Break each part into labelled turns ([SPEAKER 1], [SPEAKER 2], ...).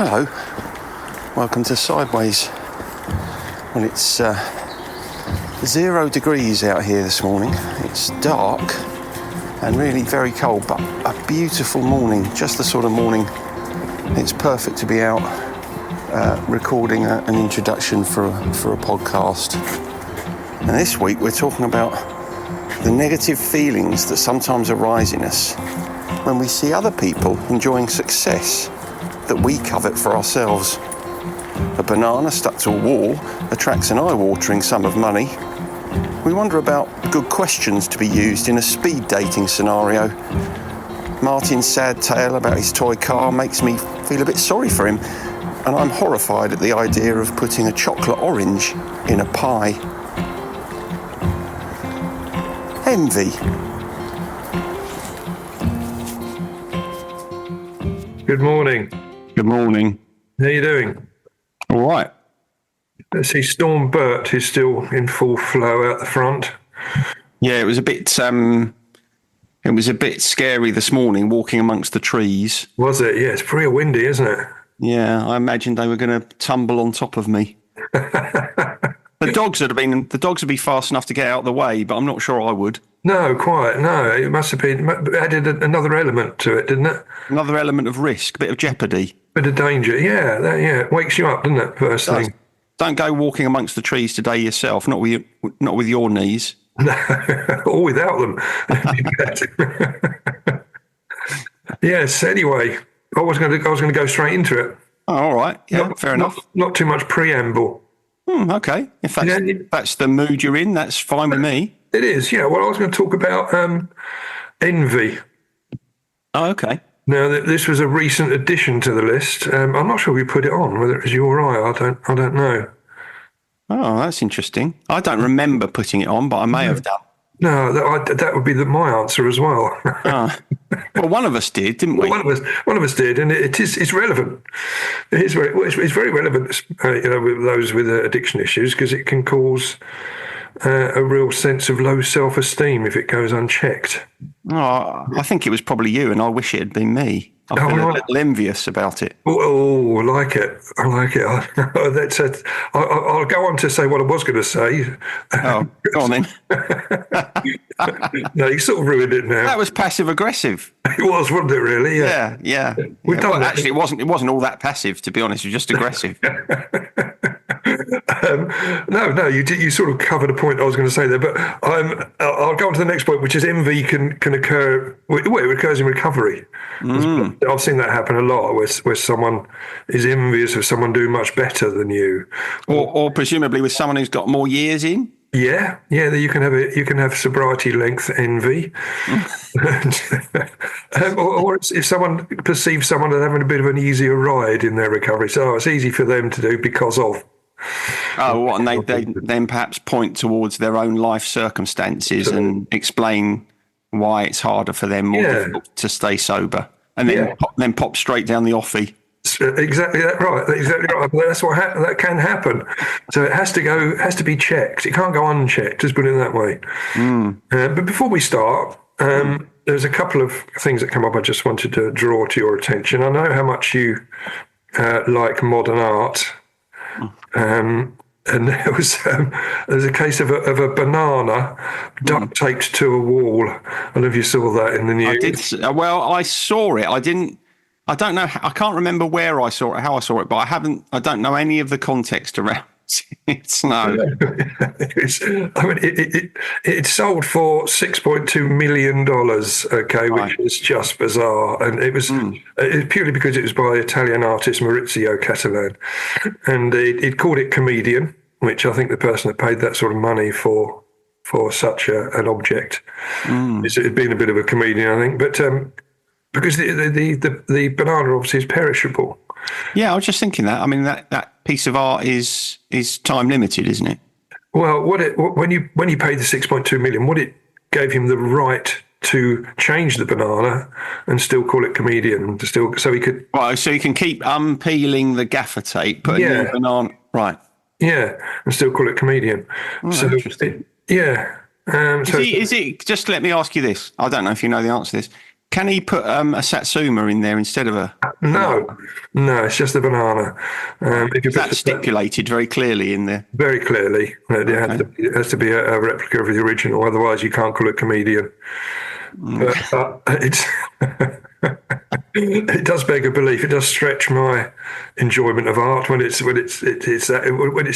[SPEAKER 1] Hello, welcome to Sideways. Well, it's 0 degrees out here this morning. It's dark and really very cold, but a beautiful morning, just the sort of morning it's perfect to be out recording an introduction for a podcast. And this week we're talking about the negative feelings that sometimes arise in us when we see other people enjoying success that we covet for ourselves. A banana stuck to a wall attracts an eye-watering sum of money. We wonder about good questions to be used in a speed dating scenario. Martin's sad tale about his toy car makes me feel a bit sorry for him, and I'm horrified at the idea of putting a chocolate orange in a pie. Envy.
[SPEAKER 2] Good morning.
[SPEAKER 1] Good morning.
[SPEAKER 2] How are you doing?
[SPEAKER 1] All right.
[SPEAKER 2] Let's see, Storm Bert is still in full flow out the front.
[SPEAKER 1] Yeah, it was a bit scary this morning walking amongst the trees.
[SPEAKER 2] Was it? Yeah, it's pretty windy, isn't it?
[SPEAKER 1] Yeah, I imagined they were going to tumble on top of me. The dogs would be fast enough to get out of the way, but I'm not sure I would.
[SPEAKER 2] No, quite. No, it must have been added another element to it, didn't it?
[SPEAKER 1] Another element of risk, bit of jeopardy.
[SPEAKER 2] Bit of danger. Yeah, it wakes you up, doesn't it? First thing.
[SPEAKER 1] Don't go walking amongst the trees today yourself. Not with your knees.
[SPEAKER 2] No, or without them. Yes. Anyway, I was going to go straight into it.
[SPEAKER 1] Oh, all right. Yeah, fair enough.
[SPEAKER 2] Not too much preamble.
[SPEAKER 1] Okay. If that's the mood you're in, that's fine with me.
[SPEAKER 2] It is. Yeah. Well, I was going to talk about envy.
[SPEAKER 1] Oh, okay.
[SPEAKER 2] Now, this was a recent addition to the list. I'm not sure we put it on, whether it was you or I don't know.
[SPEAKER 1] Oh, that's interesting. I don't remember putting it on, but I may have done.
[SPEAKER 2] No, that would be my answer as well.
[SPEAKER 1] Well, one of us did, didn't we?
[SPEAKER 2] One of us did, and it's relevant. It's very relevant, with those with addiction issues, because it can cause a real sense of low self-esteem if it goes unchecked.
[SPEAKER 1] Oh, I think it was probably you, and I wish it had been me. I feel a little envious about it.
[SPEAKER 2] Oh, I like it. I'll go on to say what I was going to say.
[SPEAKER 1] Oh, go on then.
[SPEAKER 2] No, you sort of ruined it now.
[SPEAKER 1] That was passive aggressive.
[SPEAKER 2] It was, wasn't it? Really? Yeah.
[SPEAKER 1] We've done that. Actually, it wasn't all that passive, to be honest. It was just aggressive.
[SPEAKER 2] No, you sort of covered a point I was going to say there, but I'll go on to the next point, which is envy can occur. Well, it occurs in recovery. I've seen that happen a lot, where someone is envious of someone doing much better than you,
[SPEAKER 1] or presumably with someone who's got more years in.
[SPEAKER 2] Yeah. You can have sobriety length envy, or if someone perceives someone as having a bit of an easier ride in their recovery, so it's easy for them to do because of.
[SPEAKER 1] Oh, and they then perhaps point towards their own life circumstances and explain why it's harder for them, more difficult to stay sober, and then pop straight down the offie.
[SPEAKER 2] Exactly that, right. Exactly right. That's what that can happen. So it has to be checked. It can't go unchecked. Just put it that way. But before we start, there's a couple of things that come up. I just wanted to draw to your attention. I know how much you like modern art. And there's a case of a banana duct taped to a wall. I don't know if you saw that in the news.
[SPEAKER 1] I saw it. I don't know. I can't remember where I saw it, how I saw it, but I don't know any of the context around it. No.
[SPEAKER 2] It sold for $6.2 million. Okay,
[SPEAKER 1] right.
[SPEAKER 2] Which is just bizarre, and it was purely because it was by Italian artist Maurizio Catalan, and it called it comedian, which I think the person that paid that sort of money for such an object is being a bit of a comedian, I think, but. Because the banana obviously is perishable.
[SPEAKER 1] Yeah, I was just thinking that. I mean, that piece of art is time limited, isn't it?
[SPEAKER 2] Well, when you paid the $6.2 million, what it gave him the right to change the banana and still call it comedian, so he could.
[SPEAKER 1] Right, so he can keep unpeeling the gaffer tape, put a new banana. Right.
[SPEAKER 2] Yeah, and still call it comedian. So
[SPEAKER 1] interesting.
[SPEAKER 2] Is
[SPEAKER 1] it? Just let me ask you this. I don't know if you know the answer to this. Can he put a satsuma in there instead of a
[SPEAKER 2] No,
[SPEAKER 1] banana?
[SPEAKER 2] no, it's just a banana. If you
[SPEAKER 1] Is that
[SPEAKER 2] put
[SPEAKER 1] stipulated very clearly in there?
[SPEAKER 2] very clearly,
[SPEAKER 1] Okay.
[SPEAKER 2] it has to be a replica of the original. Otherwise, you can't call it comedian. But it's it does beg a belief. It does stretch my enjoyment of art when it's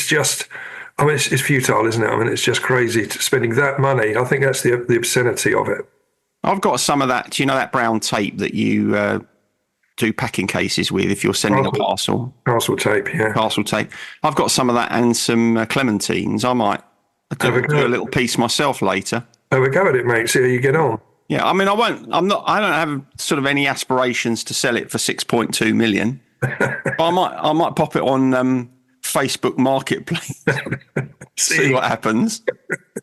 [SPEAKER 2] just. I mean, it's futile, isn't it? I mean, it's just crazy spending that money. I think that's the obscenity of it.
[SPEAKER 1] I've got some of that. Do you know that brown tape that you do packing cases with if you're sending a parcel?
[SPEAKER 2] Parcel tape, yeah.
[SPEAKER 1] Parcel tape. I've got some of that and some clementines. I might do a little piece myself later.
[SPEAKER 2] Have a go at it, mate. See how you get on.
[SPEAKER 1] Yeah, I mean, I won't. I don't have sort of any aspirations to sell it for 6.2 million. I might pop it on Facebook Marketplace. See what happens.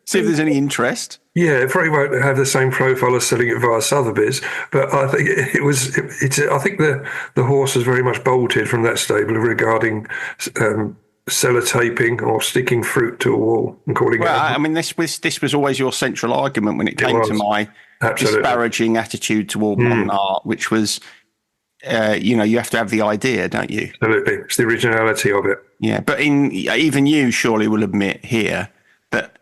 [SPEAKER 1] See if there's any interest.
[SPEAKER 2] Yeah, it probably won't have the same profile as selling it via Sotheby's, but I think I think the horse has very much bolted from that stable regarding sellotaping or sticking fruit to a wall and calling it.
[SPEAKER 1] I mean, this was always your central argument when it came to my disparaging attitude toward modern art, which was, you have to have the idea, don't you?
[SPEAKER 2] Absolutely, it's the originality of it.
[SPEAKER 1] Yeah, but even you surely will admit here that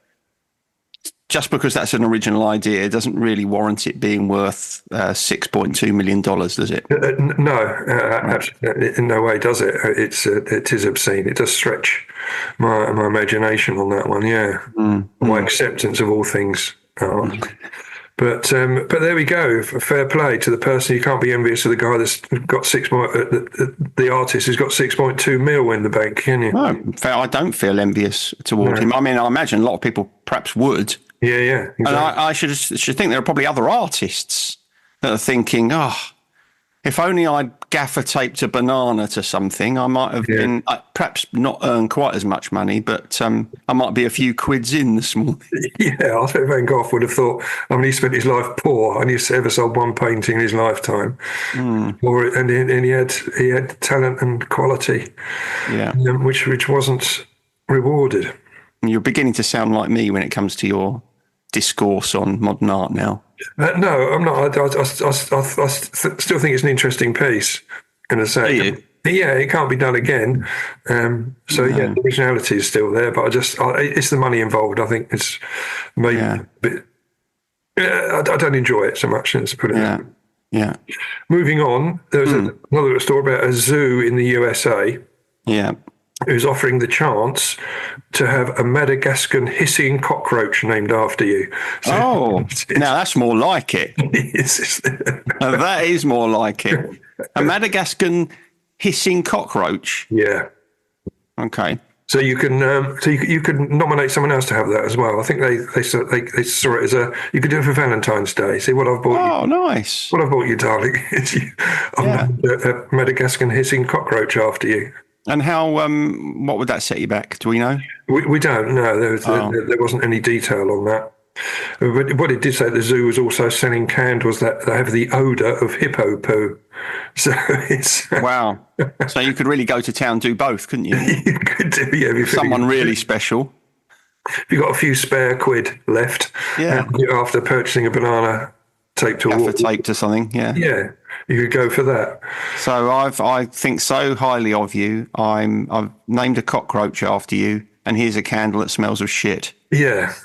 [SPEAKER 1] just because that's an original idea doesn't really warrant it being worth $6.2 million, does it?
[SPEAKER 2] No, absolutely, in no way does it. It is obscene. It does stretch my imagination on that one. Yeah, my acceptance of all things art. But there we go. Fair play to the person. You can't be envious of the guy that's got the artist who's got 6.2 mil in the bank, can you?
[SPEAKER 1] No, I don't feel envious toward him. I mean, I imagine a lot of people perhaps would.
[SPEAKER 2] Yeah, exactly.
[SPEAKER 1] And I should think there are probably other artists that are thinking, if only I'd gaffer taped a banana to something, I might have been perhaps not earn quite as much money, but I might be a few quids in this morning.
[SPEAKER 2] Yeah, I think Van Gogh would have thought, I mean, he spent his life poor and he's ever sold one painting in his lifetime. And he had talent and quality, which wasn't rewarded.
[SPEAKER 1] You're beginning to sound like me when it comes to your discourse on modern art now.
[SPEAKER 2] No, I'm not. I still think it's an interesting piece. In a sense, yeah, it can't be done again. The originality is still there, but it's the money involved. I think it's maybe a bit. I don't enjoy it so much. Let's put it that way.
[SPEAKER 1] Yeah.
[SPEAKER 2] Moving on, there's another little story about a zoo in the USA.
[SPEAKER 1] Yeah.
[SPEAKER 2] Who's offering the chance to have a Madagascan hissing cockroach named after you.
[SPEAKER 1] So now that's more like it. That is more like it. A Madagascan hissing cockroach.
[SPEAKER 2] Yeah.
[SPEAKER 1] Okay.
[SPEAKER 2] So you can you can nominate someone else to have that as well. I think they saw it as you could do it for Valentine's Day. See what I've bought you.
[SPEAKER 1] Oh, nice.
[SPEAKER 2] What I've bought you, darling. A Madagascan hissing cockroach after you.
[SPEAKER 1] And how? What would that set you back? Do we know?
[SPEAKER 2] We don't know. There wasn't any detail on that. But what it did say, the zoo was also selling candles that have the odour of hippo poo. So it's
[SPEAKER 1] wow. So you could really go to town, do both, couldn't you?
[SPEAKER 2] You could do, yeah.
[SPEAKER 1] Someone really special.
[SPEAKER 2] If you got a few spare quid left, after purchasing a banana taped to a wall,
[SPEAKER 1] taped to something,
[SPEAKER 2] yeah, you could go for that.
[SPEAKER 1] So I think so highly of you. I've named a cockroach after you, and here's a candle that smells of shit.
[SPEAKER 2] Yeah.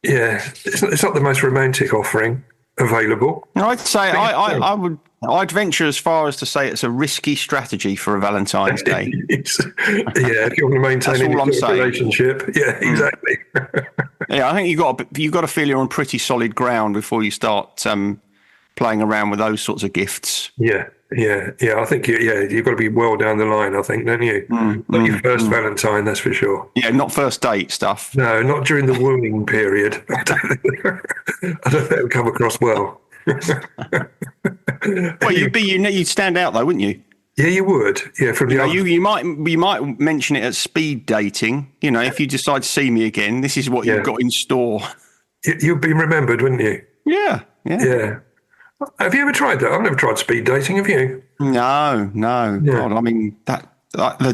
[SPEAKER 2] It's not the most romantic offering available.
[SPEAKER 1] I'd say I'd venture as far as to say it's a risky strategy for a Valentine's Day.
[SPEAKER 2] If you want to maintain any relationship, exactly.
[SPEAKER 1] I think you got to feel you're on pretty solid ground before you start playing around with those sorts of gifts.
[SPEAKER 2] Yeah. I think you've got to be well down the line. I think, don't you? Not your first Valentine, that's for sure. Yeah,
[SPEAKER 1] not first date stuff.
[SPEAKER 2] No, not during the wooing period. I don't think it would come across well.
[SPEAKER 1] Well, you'd stand out though, wouldn't you?
[SPEAKER 2] Yeah, you would. Yeah, from the
[SPEAKER 1] you might mention it at speed dating. If you decide to see me again, this is what you've got in store.
[SPEAKER 2] You'd be remembered, wouldn't you?
[SPEAKER 1] Yeah.
[SPEAKER 2] Have you ever tried that? I've never tried speed dating. Have you?
[SPEAKER 1] No. Yeah. God, I mean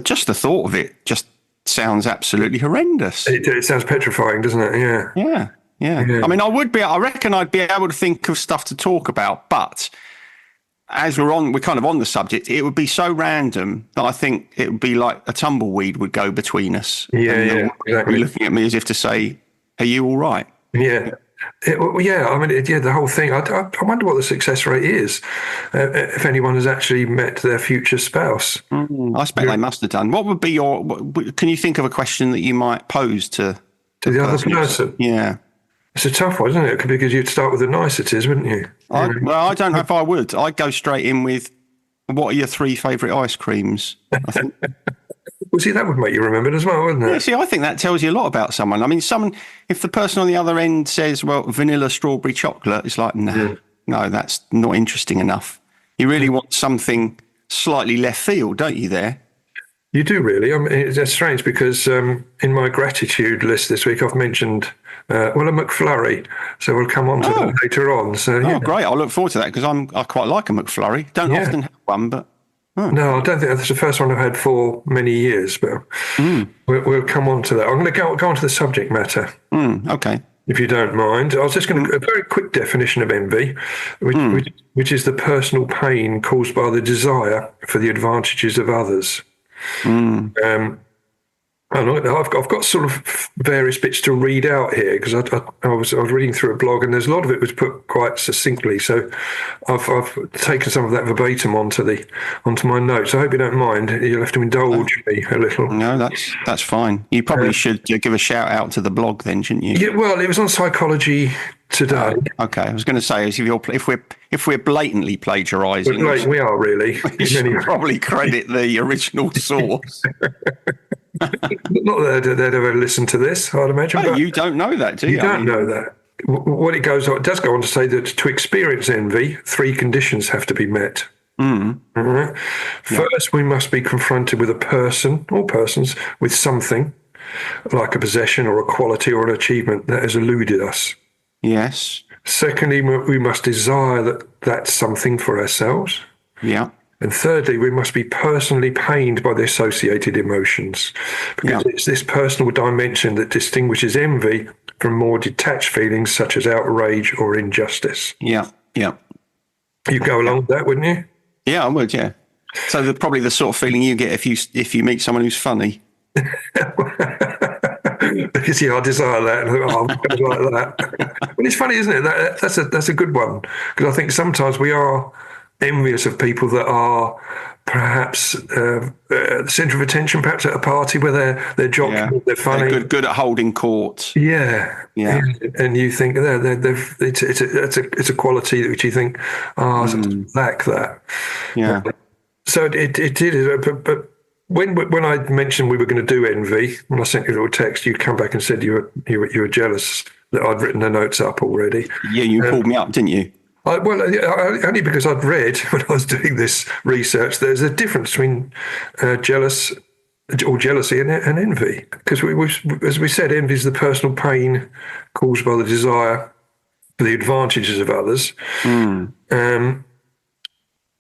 [SPEAKER 1] just the thought of it just sounds absolutely horrendous.
[SPEAKER 2] It sounds petrifying, doesn't it? Yeah.
[SPEAKER 1] Yeah.
[SPEAKER 2] Yeah.
[SPEAKER 1] I mean, I reckon I'd be able to think of stuff to talk about, but as we're kind of on the subject, it would be so random that I think it would be like a tumbleweed would go between us.
[SPEAKER 2] Yeah,
[SPEAKER 1] And
[SPEAKER 2] yeah,
[SPEAKER 1] be
[SPEAKER 2] exactly.
[SPEAKER 1] looking at me as if to say, are you all right?
[SPEAKER 2] Yeah. Yeah, I mean, the whole thing. I wonder what the success rate is if anyone has actually met their future spouse.
[SPEAKER 1] I expect they must have done. What would be can you think of a question that you might pose to
[SPEAKER 2] To
[SPEAKER 1] the
[SPEAKER 2] the other
[SPEAKER 1] person?
[SPEAKER 2] person.
[SPEAKER 1] Yeah.
[SPEAKER 2] It's a tough one, isn't it? Because you'd start with the niceties, wouldn't you?
[SPEAKER 1] Well, I don't know if I would. I'd go straight in with, what are your 3 favourite ice creams? I think.
[SPEAKER 2] Well, see, that would make you remember it as well, wouldn't it?
[SPEAKER 1] Yeah, see, I think that tells you a lot about someone. I mean, if the person on the other end says, well, vanilla, strawberry, chocolate, it's like, no, that's not interesting enough. You really want something slightly left field, don't you, there?
[SPEAKER 2] You do really. I mean, it's strange because in my gratitude list this week, I've mentioned, a McFlurry. So we'll come on to that later on. So,
[SPEAKER 1] Oh, great. I look forward to that because I quite like a McFlurry. Don't often have one, but...
[SPEAKER 2] No, I don't think that's the first one I've had for many years, but we'll come on to that. I'm going to go on to the subject matter.
[SPEAKER 1] Okay.
[SPEAKER 2] If you don't mind. I was just going to, a very quick definition of envy, which is the personal pain caused by the desire for the advantages of others. And I've got sort of various bits to read out here because I was reading through a blog and there's a lot of it was put quite succinctly. So I've taken some of that verbatim onto my notes. I hope you don't mind. You'll have to indulge me a little.
[SPEAKER 1] No, that's fine. You probably should give a shout out to the blog then, shouldn't you?
[SPEAKER 2] Yeah, well, it was on Psychology Today.
[SPEAKER 1] Okay, I was going to say if we're blatantly plagiarising,
[SPEAKER 2] we are really.
[SPEAKER 1] We should probably credit the original source.
[SPEAKER 2] Not that they'd ever listen to this, I'd imagine.
[SPEAKER 1] But you don't know that, do you?
[SPEAKER 2] You don't know that. What it does go on to say that to experience envy, 3 conditions have to be met. Right? First, we must be confronted with a person or persons with something like a possession or a quality or an achievement that has eluded us.
[SPEAKER 1] Yes.
[SPEAKER 2] Secondly, we must desire that's something for ourselves.
[SPEAKER 1] Yeah.
[SPEAKER 2] And thirdly, we must be personally pained by the associated emotions, because it's this personal dimension that distinguishes envy from more detached feelings such as outrage or injustice.
[SPEAKER 1] Yeah, yeah.
[SPEAKER 2] You'd go along with that, wouldn't you?
[SPEAKER 1] Yeah, I would, yeah. So probably the sort of feeling you get if you meet someone who's funny.
[SPEAKER 2] Because I desire that, and I think, I'm like that. But it's funny, isn't it? That's a good one, because I think sometimes we are envious of people that are perhaps the centre of attention, perhaps at a party where they're jocular, they're funny,
[SPEAKER 1] they're good at holding court.
[SPEAKER 2] Yeah. And you think it's a quality which you think, lack that.
[SPEAKER 1] Yeah.
[SPEAKER 2] So it did, but when I mentioned we were going to do envy, when I sent you a little text, you come back and said you were jealous that I'd written the notes up already.
[SPEAKER 1] Yeah, you called me up, didn't you?
[SPEAKER 2] Only because I'd read when I was doing this research, there's a difference between jealousy and envy. Because as we said, envy is the personal pain caused by the desire for the advantages of others.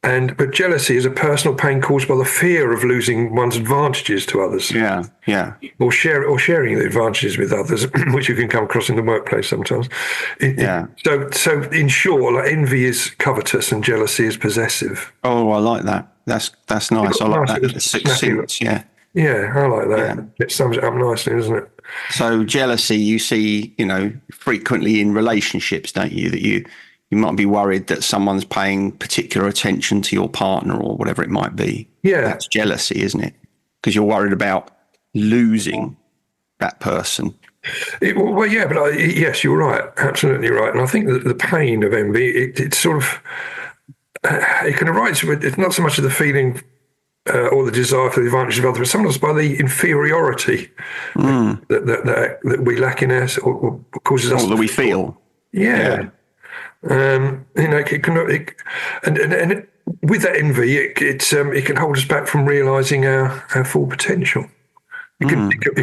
[SPEAKER 2] But jealousy is a personal pain caused by the fear of losing one's advantages to others.
[SPEAKER 1] Yeah, yeah.
[SPEAKER 2] Or sharing the advantages with others, which you can come across in the workplace sometimes. So in short, like, envy is covetous and jealousy is possessive.
[SPEAKER 1] Oh, I like that. That's nice. I like that. Succinct, yeah.
[SPEAKER 2] Yeah, I like that. Yeah. It sums it up nicely, doesn't it?
[SPEAKER 1] So jealousy, you see, frequently in relationships, don't you? That you might be worried that someone's paying particular attention to your partner or whatever it might be.
[SPEAKER 2] Yeah.
[SPEAKER 1] That's jealousy, isn't it? Because you're worried about losing that person.
[SPEAKER 2] Yes, you're right. Absolutely right. And I think that the pain of envy, it's sort of, it can arise with, it's not so much of the feeling or the desire for the advantage of others, but sometimes by the inferiority that we lack in us or causes us.
[SPEAKER 1] Or that we feel.
[SPEAKER 2] Yeah. And with that envy, it can hold us back from realising our full potential. It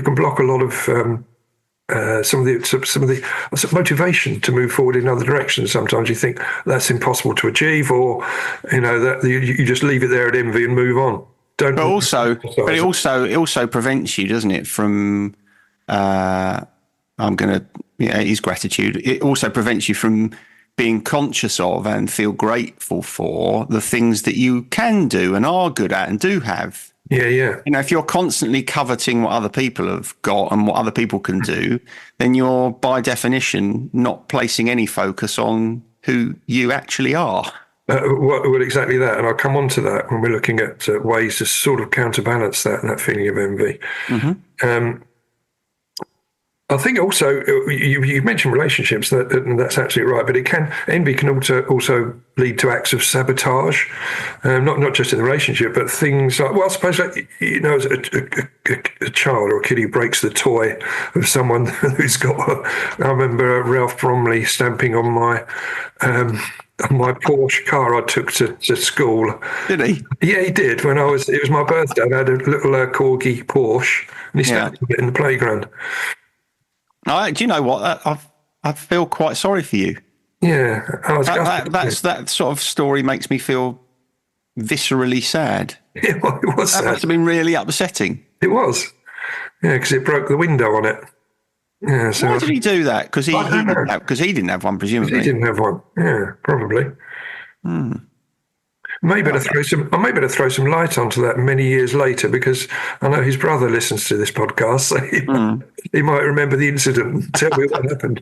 [SPEAKER 2] can block a lot of some of the motivation to move forward in other directions. Sometimes you think that's impossible to achieve, or that you just leave it there at envy and move on. But it also prevents you, doesn't it, from
[SPEAKER 1] I'm going to, it is gratitude. It also prevents you from being conscious of and feel grateful for the things that you can do and are good at and do have.
[SPEAKER 2] Yeah.
[SPEAKER 1] If you're constantly coveting what other people have got and what other people can do, then you're by definition not placing any focus on who you actually are.
[SPEAKER 2] Well, exactly that. And I'll come on to that when we're looking at ways to sort of counterbalance that feeling of envy.
[SPEAKER 1] Mm-hmm.
[SPEAKER 2] I think also you mentioned relationships, and that's absolutely right. But envy can also lead to acts of sabotage, not just in the relationship, but things like, well, I suppose as a child or a kid who breaks the toy of someone who's got. I remember Ralph Bromley stamping on my Porsche car I took to school.
[SPEAKER 1] Did he?
[SPEAKER 2] Yeah, he did. It was my birthday. I had a little corgi Porsche, and he stamped it in the playground.
[SPEAKER 1] Do you know what? I feel quite sorry for you.
[SPEAKER 2] Yeah,
[SPEAKER 1] that sort of story makes me feel viscerally sad.
[SPEAKER 2] Yeah, well, it was.
[SPEAKER 1] That must have been really upsetting.
[SPEAKER 2] It was. Yeah, because it broke the window on it. Yeah. So
[SPEAKER 1] why did he do that? Because he didn't have one, presumably.
[SPEAKER 2] He didn't have one. Yeah, probably. Maybe to throw some light onto that many years later, because I know his brother listens to this podcast, so he might remember the incident and tell me what happened.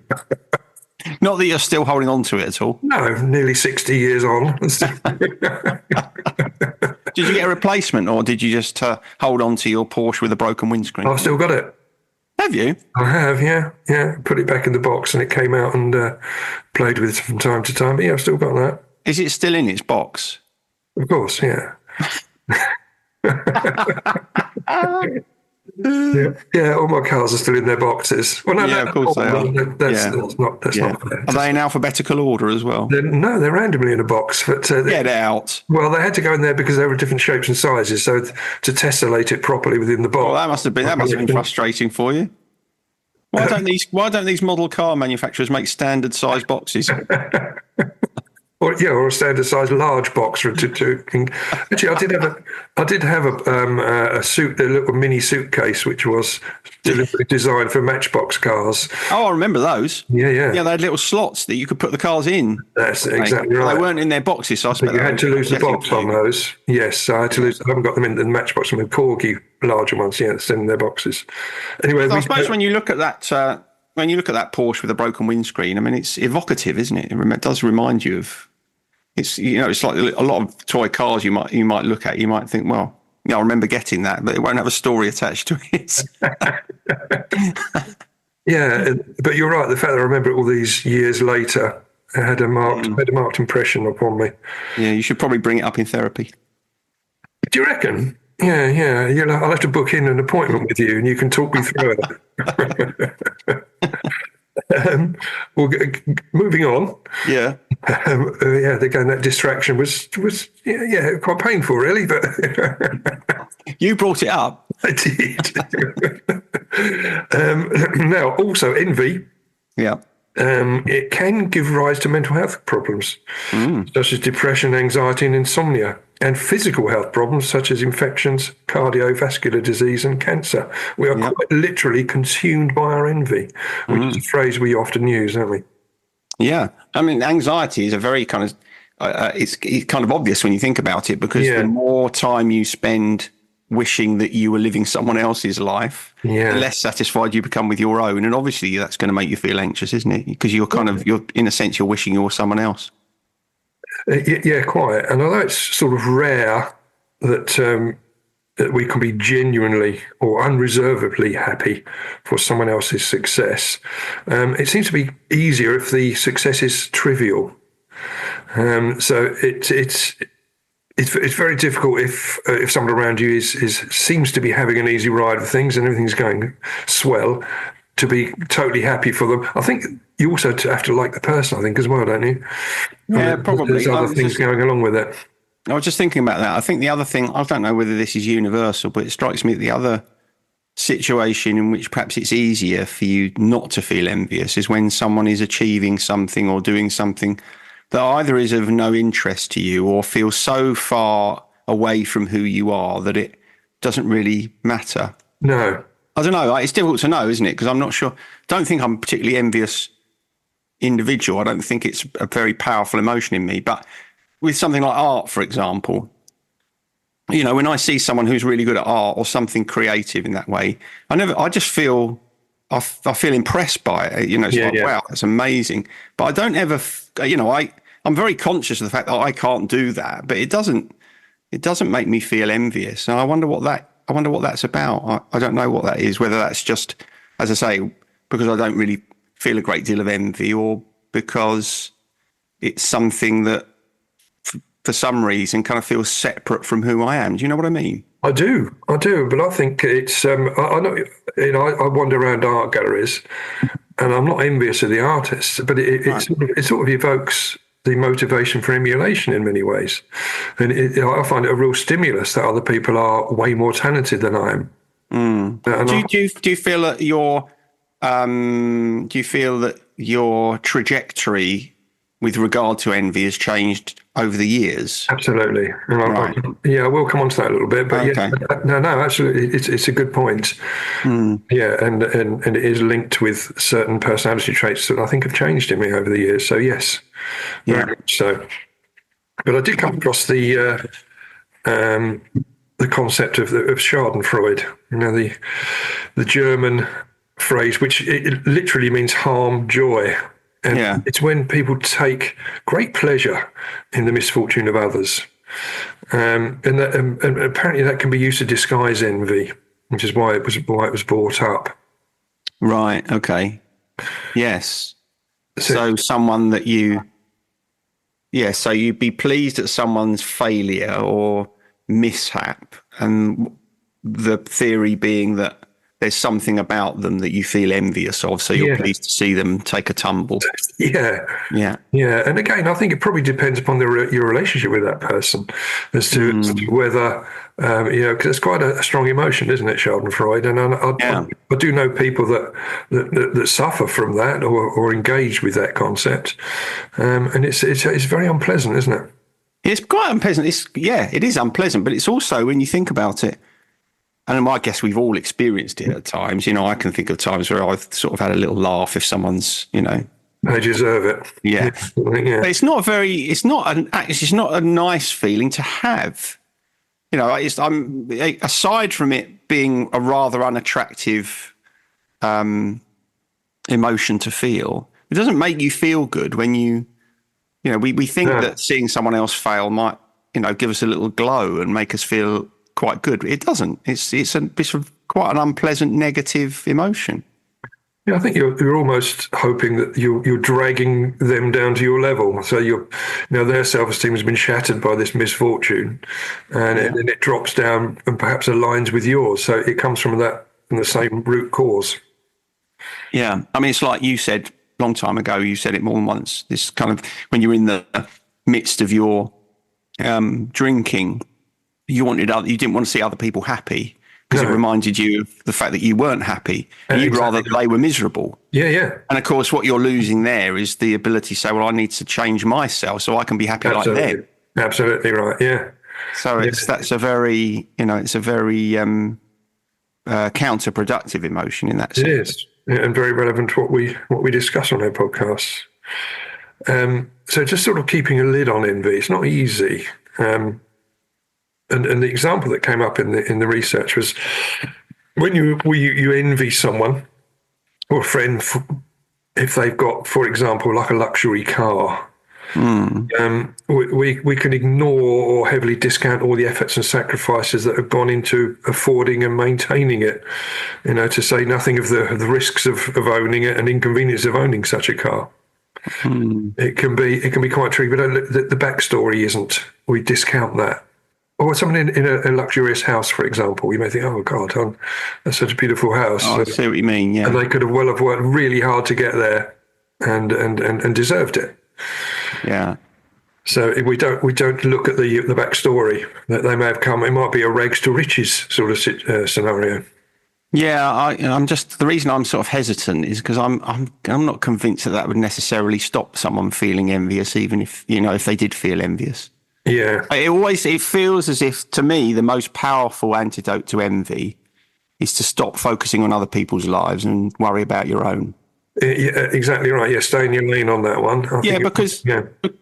[SPEAKER 1] Not that you're still holding on to it at all.
[SPEAKER 2] No, nearly 60 years on.
[SPEAKER 1] Did you get a replacement, or did you just hold on to your Porsche with a broken windscreen?
[SPEAKER 2] I've still got it.
[SPEAKER 1] Have you?
[SPEAKER 2] I have, yeah. Put it back in the box, and it came out and played with it from time to time. But yeah, I've still got that.
[SPEAKER 1] Is it still in its box?
[SPEAKER 2] Of course, yeah. Yeah, all my cars are still in their boxes. Well, no,
[SPEAKER 1] of course they are.
[SPEAKER 2] That's not fair.
[SPEAKER 1] Are they in alphabetical order as well?
[SPEAKER 2] They're randomly in a box. But
[SPEAKER 1] get out.
[SPEAKER 2] Well, they had to go in there because they were different shapes and sizes, so to tessellate it properly within the box.
[SPEAKER 1] Well, that must have been frustrating for you. Why don't these model car manufacturers make standard size boxes?
[SPEAKER 2] Or a standard size large box for Actually, I did have a little mini suitcase which was deliberately designed for Matchbox cars.
[SPEAKER 1] Oh, I remember those.
[SPEAKER 2] Yeah.
[SPEAKER 1] Yeah, they had little slots that you could put the cars in.
[SPEAKER 2] That's exactly right.
[SPEAKER 1] They weren't in their boxes, so I suppose
[SPEAKER 2] you had to lose the box on those. Yes, I had to lose. I haven't got them in the Matchbox. I'm in corgi larger ones. Yeah, it's in their boxes. Anyway,
[SPEAKER 1] I suppose when you look at that. When you look at that Porsche with a broken windscreen, I mean, it's evocative, isn't it? It does remind you of. It's like a lot of toy cars you might look at. You might think, well, I remember getting that, but it won't have a story attached to it.
[SPEAKER 2] Yeah, but you're right. The fact that I remember it all these years later had a marked impression upon me.
[SPEAKER 1] Yeah, you should probably bring it up in therapy.
[SPEAKER 2] Do you reckon? Yeah. I'll have to book in an appointment with you, and you can talk me through it. Moving on.
[SPEAKER 1] Yeah.
[SPEAKER 2] Again, that distraction was quite painful, really. But
[SPEAKER 1] you brought it up.
[SPEAKER 2] I did. Now, also envy.
[SPEAKER 1] Yeah.
[SPEAKER 2] It can give rise to mental health problems, such as depression, anxiety, and insomnia, and physical health problems such as infections, cardiovascular disease, and cancer. We are quite literally consumed by our envy, which is a phrase we often use, don't we?
[SPEAKER 1] Yeah. I mean, anxiety is a very kind of, it's kind of obvious when you think about it, because the more time you spend wishing that you were living someone else's life, the less satisfied you become with your own. And obviously that's going to make you feel anxious, isn't it? Because you're in a sense, you're wishing you were someone else.
[SPEAKER 2] Yeah, quite. And although it's sort of rare that we can be genuinely or unreservedly happy for someone else's success, it seems to be easier if the success is trivial. So it's very difficult if someone around you seems to be having an easy ride of things and everything's going swell, to be totally happy for them. I think you also have to like the person, I think, as well, don't you?
[SPEAKER 1] Yeah, probably.
[SPEAKER 2] There's other things going along with it.
[SPEAKER 1] I was just thinking about that. I think the other thing, I don't know whether this is universal, but it strikes me that the other situation in which perhaps it's easier for you not to feel envious is when someone is achieving something or doing something that either is of no interest to you or feels so far away from who you are that it doesn't really matter.
[SPEAKER 2] No.
[SPEAKER 1] I don't know. It's difficult to know, isn't it? Because I'm not sure. Don't think I'm a particularly envious individual. I don't think it's a very powerful emotion in me. But with something like art, for example, when I see someone who's really good at art or something creative in that way, I just feel, I feel impressed by it. It's wow, that's amazing. But I don't ever, I'm very conscious of the fact that I can't do that, but it doesn't make me feel envious. And I wonder what that's about. I don't know what that is, whether that's just, as I say, because I don't really feel a great deal of envy, or because it's something that for some reason kind of feels separate from who I am. Do you know what I mean?
[SPEAKER 2] I do, but I think it's. I know, I wander around art galleries, and I'm not envious of the artists, but it sort of evokes the motivation for emulation in many ways, and I find it a real stimulus that other people are way more talented than I am.
[SPEAKER 1] Do you feel that your trajectory with regard to envy has changed over the years?
[SPEAKER 2] Absolutely. Right. I will come on to that a little bit, but okay. No, absolutely. It's a good point. Yeah, and it is linked with certain personality traits that I think have changed in me over the years. So yes, very much so. But I did come across the concept of Schadenfreude. The German phrase, which it literally means harm, joy. And it's when people take great pleasure in the misfortune of others. And apparently that can be used to disguise envy, which is why it was brought up.
[SPEAKER 1] Right. Okay. Yes. So someone that so you'd be pleased at someone's failure or mishap, and the theory being that there's something about them that you feel envious of, so you're pleased to see them take a tumble.
[SPEAKER 2] Yeah. And again, I think it probably depends upon your relationship with that person as to whether, because it's quite a strong emotion, isn't it, Schadenfreude? And I do know people that suffer from that or engage with that concept, and it's very unpleasant, isn't it?
[SPEAKER 1] It's quite unpleasant. It is unpleasant, but it's also, when you think about it, and I guess we've all experienced it at times. I can think of times where I've sort of had a little laugh if someone's,
[SPEAKER 2] they deserve it.
[SPEAKER 1] Yeah. But it's not a nice feeling to have. Aside from it being a rather unattractive emotion to feel, it doesn't make you feel good when we think that seeing someone else fail might, give us a little glow and make us feel quite good. It doesn't. It's quite an unpleasant, negative emotion.
[SPEAKER 2] Yeah, I think you're almost hoping that you're dragging them down to your level. So their self-esteem has been shattered by this misfortune, and then it drops down and perhaps aligns with yours. So it comes from the same root cause.
[SPEAKER 1] Yeah, I mean, it's like you said a long time ago. You said it more than once. This kind of, when you're in the midst of your drinking, you didn't want to see other people happy because it reminded you of the fact that you weren't happy. And you'd rather they were miserable.
[SPEAKER 2] Yeah.
[SPEAKER 1] And of course, what you're losing there is the ability to say, well, I need to change myself so I can be happy like them.
[SPEAKER 2] Absolutely right. Yeah.
[SPEAKER 1] So that's a very, it's a very counterproductive emotion in that sense.
[SPEAKER 2] It is, and very relevant to what we discuss on our podcasts. So just sort of keeping a lid on envy, it's not easy. And the example that came up in the research was when you envy someone or a friend if they've got, for example, like a luxury car. We can ignore or heavily discount all the efforts and sacrifices that have gone into affording and maintaining it. To say nothing of the risks of owning it and inconvenience of owning such a car. It can be quite tricky, but the backstory isn't. We discount that. Or someone in a luxurious house, for example, you may think, oh, God, that's such a beautiful house.
[SPEAKER 1] Oh, I see what you mean, yeah.
[SPEAKER 2] And they could have worked really hard to get there and deserved it.
[SPEAKER 1] Yeah.
[SPEAKER 2] So we don't look at the backstory that they may have come. It might be a rags to riches sort of scenario.
[SPEAKER 1] Yeah, I'm just, the reason I'm sort of hesitant is because I'm not convinced that would necessarily stop someone feeling envious, even if they did feel envious.
[SPEAKER 2] Yeah.
[SPEAKER 1] It feels as if, to me, the most powerful antidote to envy is to stop focusing on other people's lives and worry about your own.
[SPEAKER 2] Yeah, exactly right. Yeah, stay in your lane on that one.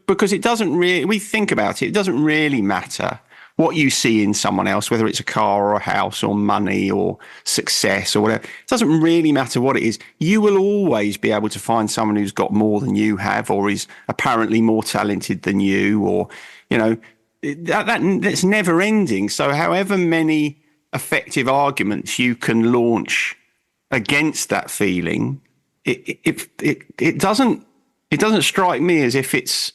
[SPEAKER 1] Because it doesn't really, we think about it, it doesn't really matter what you see in someone else, whether it's a car or a house or money or success or whatever. It doesn't really matter what it is. You will always be able to find someone who's got more than you have, or is apparently more talented than you, or, you know, that's never ending. So however many effective arguments you can launch against that feeling, it doesn't strike me as if it's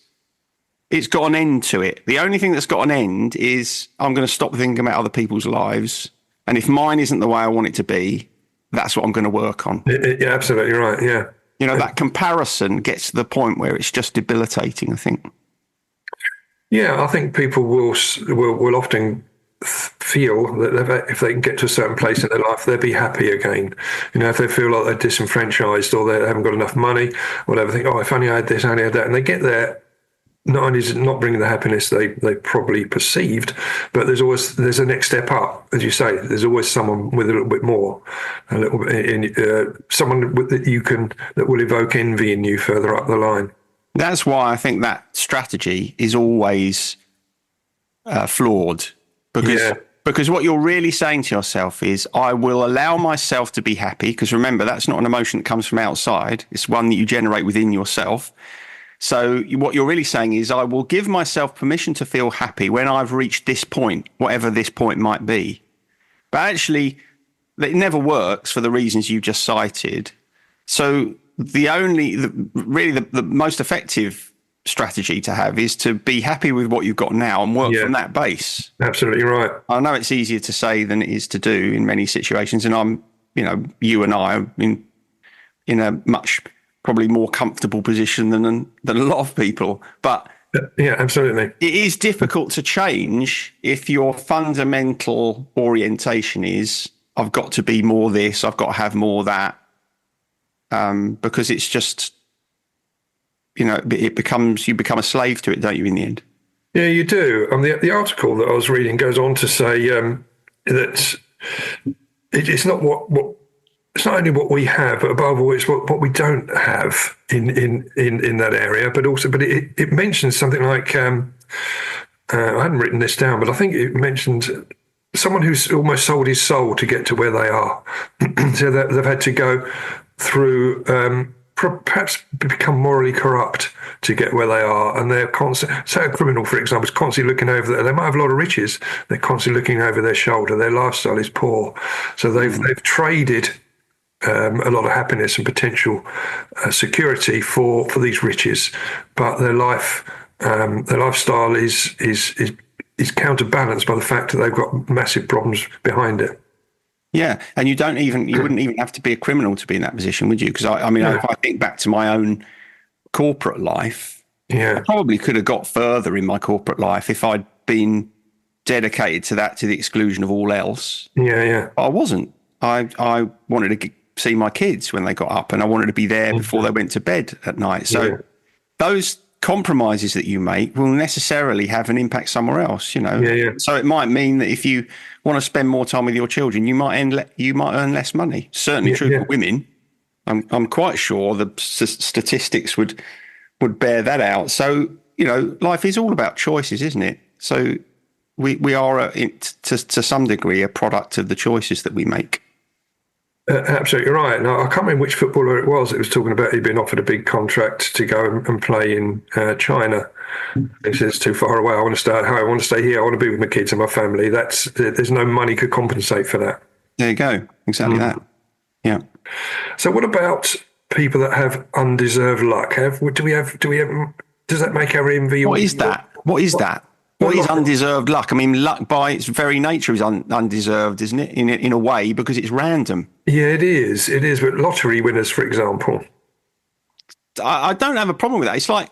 [SPEAKER 1] got an end to it. The only thing that's got an end is I'm going to stop thinking about other people's lives, and if mine isn't the way I want it to be, that's what I'm going to work on.
[SPEAKER 2] Yeah, absolutely right. Yeah,
[SPEAKER 1] you know, that comparison gets to the point where it's just debilitating, I think.
[SPEAKER 2] Yeah, I think people will often feel that if they can get to a certain place in their life, they'll be happy again. You know, if they feel like they're disenfranchised or they haven't got enough money, or they think, oh, if only I had this, only I had that, and they get there, not only is it not bringing the happiness they probably perceived, but there's a next step up, as you say. There's always someone with a little bit more, a little bit, someone that will evoke envy in you further up the line.
[SPEAKER 1] That's why I think that strategy is always flawed, because what you're really saying to yourself is, I will allow myself to be happy, because remember, that's not an emotion that comes from outside. It's one that you generate within yourself. So what you're really saying is, I will give myself permission to feel happy when I've reached this point, whatever this point might be. But actually, it never works for the reasons you just cited. So the most effective strategy to have is to be happy with what you've got now and work from that base.
[SPEAKER 2] Absolutely right.
[SPEAKER 1] I know it's easier to say than it is to do in many situations. And I'm, you know, you and I are in a much probably more comfortable position than a lot of people. But
[SPEAKER 2] yeah, absolutely.
[SPEAKER 1] It is difficult to change if your fundamental orientation is, I've got to be more this, I've got to have more that. Because it's just, you know, you become a slave to it, don't you, in the end?
[SPEAKER 2] Yeah, you do. The article that I was reading goes on to say that it's not it's not only what we have, but above all, it's what we don't have in that area. But it mentions something like I hadn't written this down, but I think it mentioned someone who's almost sold his soul to get to where they are. So that they've had to go through perhaps become morally corrupt to get where they are, and they're constantly, say a criminal, for example, is constantly looking over they might have a lot of riches, they're constantly looking over their shoulder, their lifestyle is poor, so they've traded a lot of happiness and potential security for these riches, but their lifestyle is counterbalanced by the fact that they've got massive problems behind it.
[SPEAKER 1] Yeah, and you wouldn't even have to be a criminal to be in that position, would you? Because if I think back to my own corporate life, I probably could have got further in my corporate life if I'd been dedicated to that to the exclusion of all else.
[SPEAKER 2] Yeah.
[SPEAKER 1] But I wasn't. I wanted to see my kids when they got up, and I wanted to be there before they went to bed at night. So those compromises that you make will necessarily have an impact somewhere else, you know. So it might mean that if you want to spend more time with your children, you might earn less money. Certainly true for women. I'm quite sure the statistics would bear that out. So, you know, life is all about choices, isn't it? So we are to some degree a product of the choices that we make.
[SPEAKER 2] Absolutely right. Now, I can't remember which footballer it was. It was talking about he'd been offered a big contract to go and play in China. He says, it's too far away. I want to stay at home. I want to stay here. I want to be with my kids and my family. There's no money could compensate for that.
[SPEAKER 1] There you go. Exactly that. Yeah.
[SPEAKER 2] So what about people that have undeserved luck? Does that make our envy?
[SPEAKER 1] What is that? What is that? What is undeserved luck? I mean, luck by its very nature is undeserved, isn't it? In a way, because it's random.
[SPEAKER 2] Yeah, it is. It is. But lottery winners, for example.
[SPEAKER 1] I don't have a problem with that. It's like,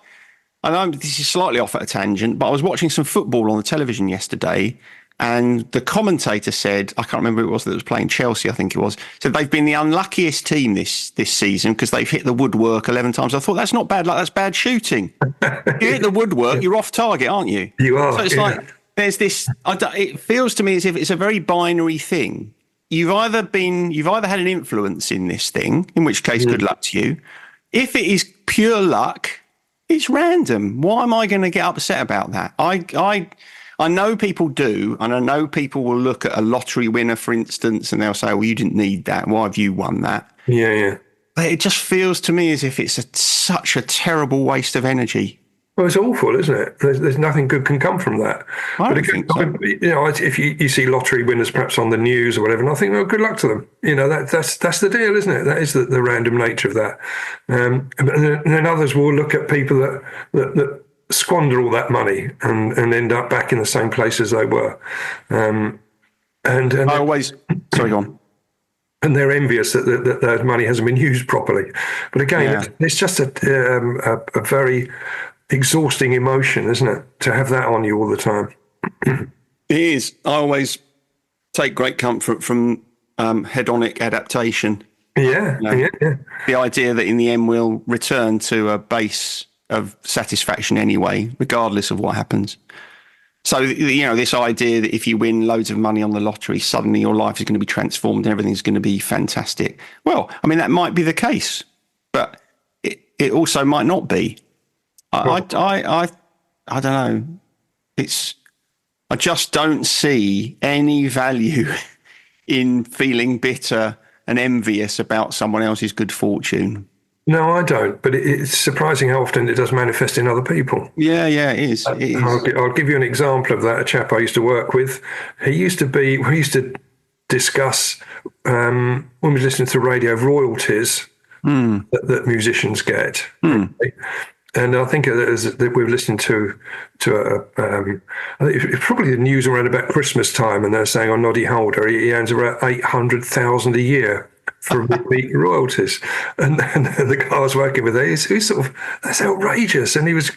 [SPEAKER 1] I know this is slightly off at a tangent, but I was watching some football on the television yesterday, and the commentator said, I can't remember who it was that was playing Chelsea, I think it was, said they've been the unluckiest team this season because they've hit the woodwork 11 times. I thought, that's not bad luck, that's bad shooting. If you hit the woodwork, you're off target, aren't you?
[SPEAKER 2] You are.
[SPEAKER 1] So it's like, there's this, it feels to me as if it's a very binary thing. you've either had an influence in this thing, in which case, good luck to you. If it is pure luck, it's random. Why am I going to get upset about that? I know people do, and I know people will look at a lottery winner, for instance, and they'll say, well, you didn't need that. Why have you won that?
[SPEAKER 2] Yeah.
[SPEAKER 1] But it just feels to me as if it's such a terrible waste of energy.
[SPEAKER 2] Well, it's awful, isn't it? There's nothing good can come from that.
[SPEAKER 1] I don't think so.
[SPEAKER 2] If you see lottery winners perhaps on the news or whatever, and I think, well, good luck to them. That's the deal, isn't it? That is the random nature of that. And then others will look at people that squander all that money and end up back in the same place as they were. And
[SPEAKER 1] sorry, go on.
[SPEAKER 2] And they're envious that money hasn't been used properly. But again, it's just a very exhausting emotion, isn't it, to have that on you all the time?
[SPEAKER 1] It is. I always take great comfort from hedonic adaptation.
[SPEAKER 2] Yeah.
[SPEAKER 1] The idea that in the end we'll return to a base of satisfaction anyway, regardless of what happens. So, this idea that if you win loads of money on the lottery, suddenly your life is going to be transformed and everything's going to be fantastic. Well, I mean, that might be the case, but it also might not be. I don't know. I just don't see any value in feeling bitter and envious about someone else's good fortune.
[SPEAKER 2] No, I don't. But it's surprising how often it does manifest in other people.
[SPEAKER 1] Yeah, it is.
[SPEAKER 2] I'll give you an example of that. A chap I used to work with, we used to discuss, when we were listening to radio, royalties that musicians get. And I think that we were listening to I think it's probably the news around about Christmas time, and they're saying on Noddy Holder he earns about 800,000 a year from repeat royalties. And the guy I was working with, he's sort of, that's outrageous, and he was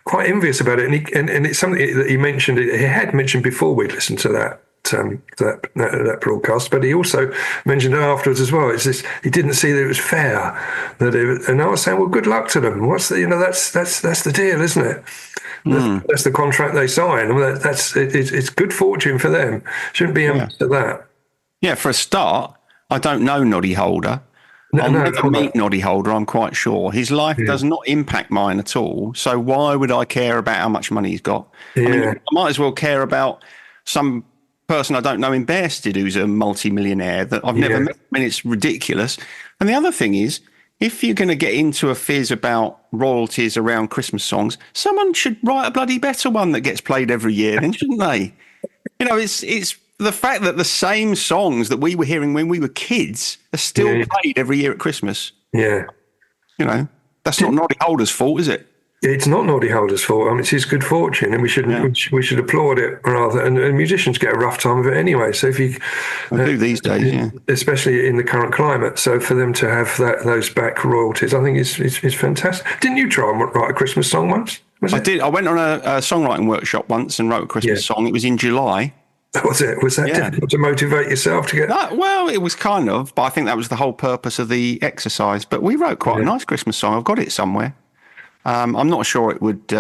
[SPEAKER 2] quite envious about it. And it's something that he had mentioned before we'd listened to that broadcast, but he also mentioned it afterwards as well. It's this, he didn't see that it was fair, and I was saying, well, good luck to them. That's the deal, isn't it? That's the contract they sign. It's good fortune for them. Shouldn't be envious at that.
[SPEAKER 1] Yeah, for a start, I don't know Noddy Holder. I'll never meet Noddy Holder, I'm quite sure. His life does not impact mine at all. So why would I care about how much money he's got? I mean, I might as well care about some person I don't know in Bearsted who's a multi-millionaire that I've never met. I mean, it's ridiculous. And the other thing is, if you're going to get into a fizz about royalties around Christmas songs, someone should write a bloody better one that gets played every year, then, shouldn't they? It's the fact that the same songs that we were hearing when we were kids are still played every year at Christmas.
[SPEAKER 2] Yeah.
[SPEAKER 1] That's not Noddy Holder's fault, is it?
[SPEAKER 2] It's not Noddy Holder's fault. I mean, it's his good fortune, and we should applaud it rather. And musicians get a rough time of it anyway. So if you
[SPEAKER 1] do these days,
[SPEAKER 2] especially in the current climate, so for them to have those back royalties, I think is fantastic. Didn't you try and write a Christmas song once?
[SPEAKER 1] I did. I went on a songwriting workshop once and wrote a Christmas song. It was in July.
[SPEAKER 2] Was it? Was that difficult to motivate yourself to get?
[SPEAKER 1] Well, it was kind of, but I think that was the whole purpose of the exercise. But we wrote quite a nice Christmas song. I've got it somewhere. I'm not sure it would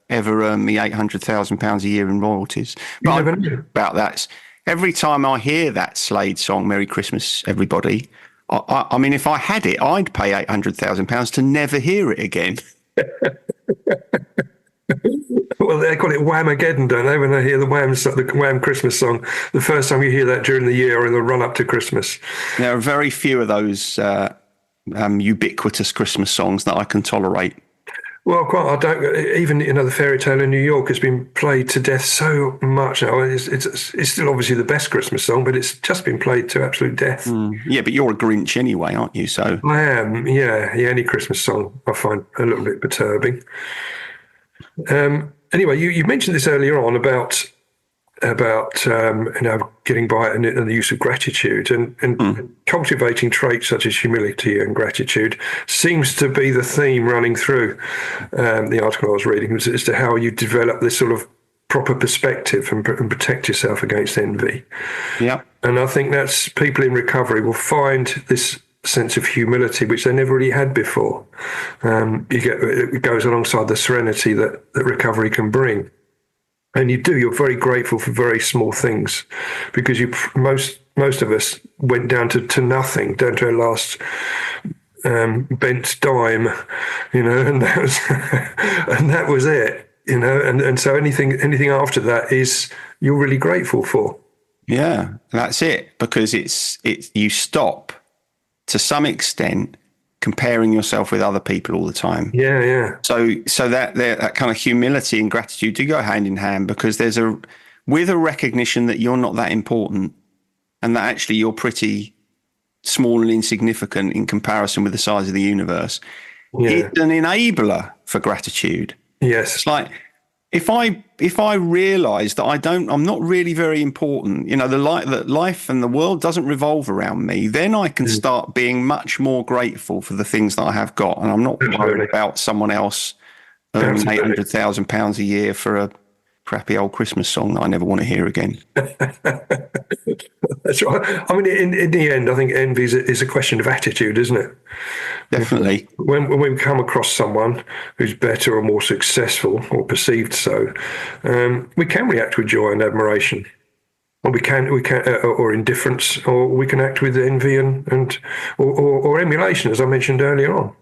[SPEAKER 1] ever earn me £800,000 a year in royalties. But about that, every time I hear that Slade song, "Merry Christmas, Everybody," I mean, if I had it, I'd pay £800,000 to never hear it again.
[SPEAKER 2] Well, they call it Whamageddon, don't they? When they hear the Wham Christmas song, the first time you hear that during the year or in the run up to Christmas. There
[SPEAKER 1] are very few of those ubiquitous Christmas songs that I can tolerate.
[SPEAKER 2] Well, quite. I don't. Even the Fairy Tale in New York has been played to death so much now. It's still obviously the best Christmas song, but it's just been played to absolute death.
[SPEAKER 1] Yeah, but you're a Grinch anyway, aren't you? So
[SPEAKER 2] I am. Yeah. Any Christmas song I find a little bit perturbing. Anyway, you mentioned this earlier on about getting by and the use of gratitude and cultivating traits such as humility and gratitude seems to be the theme running through the article I was reading as to how you develop this sort of proper perspective and protect yourself against envy.
[SPEAKER 1] Yeah,
[SPEAKER 2] and I think that's people in recovery will find this sense of humility, which they never really had before. It goes alongside the serenity that recovery can bring. And you're very grateful for very small things because most most of us went down to nothing, down to our last bent dime, and that was and that was it, and so anything after that is you're really grateful for.
[SPEAKER 1] Yeah, that's it, because it's you stop to some extent comparing yourself with other people all the time.
[SPEAKER 2] Yeah.
[SPEAKER 1] So that kind of humility and gratitude do go hand in hand, because there's a recognition that you're not that important, and that actually you're pretty small and insignificant in comparison with the size of the universe.
[SPEAKER 2] Yeah.
[SPEAKER 1] It's an enabler for gratitude.
[SPEAKER 2] Yes.
[SPEAKER 1] It's like, if I realise that I'm not really very important, that life and the world doesn't revolve around me, then I can start being much more grateful for the things that I have got, and I'm not worried about someone else earning £800,000 a year for a crappy old Christmas song that I never want to hear again.
[SPEAKER 2] That's right. I mean, in the end, I think envy is a question of attitude, isn't it?
[SPEAKER 1] Definitely.
[SPEAKER 2] When we come across someone who's better or more successful, or perceived so, we can react with joy and admiration, or we can or indifference, or we can act with envy or emulation, as I mentioned earlier on.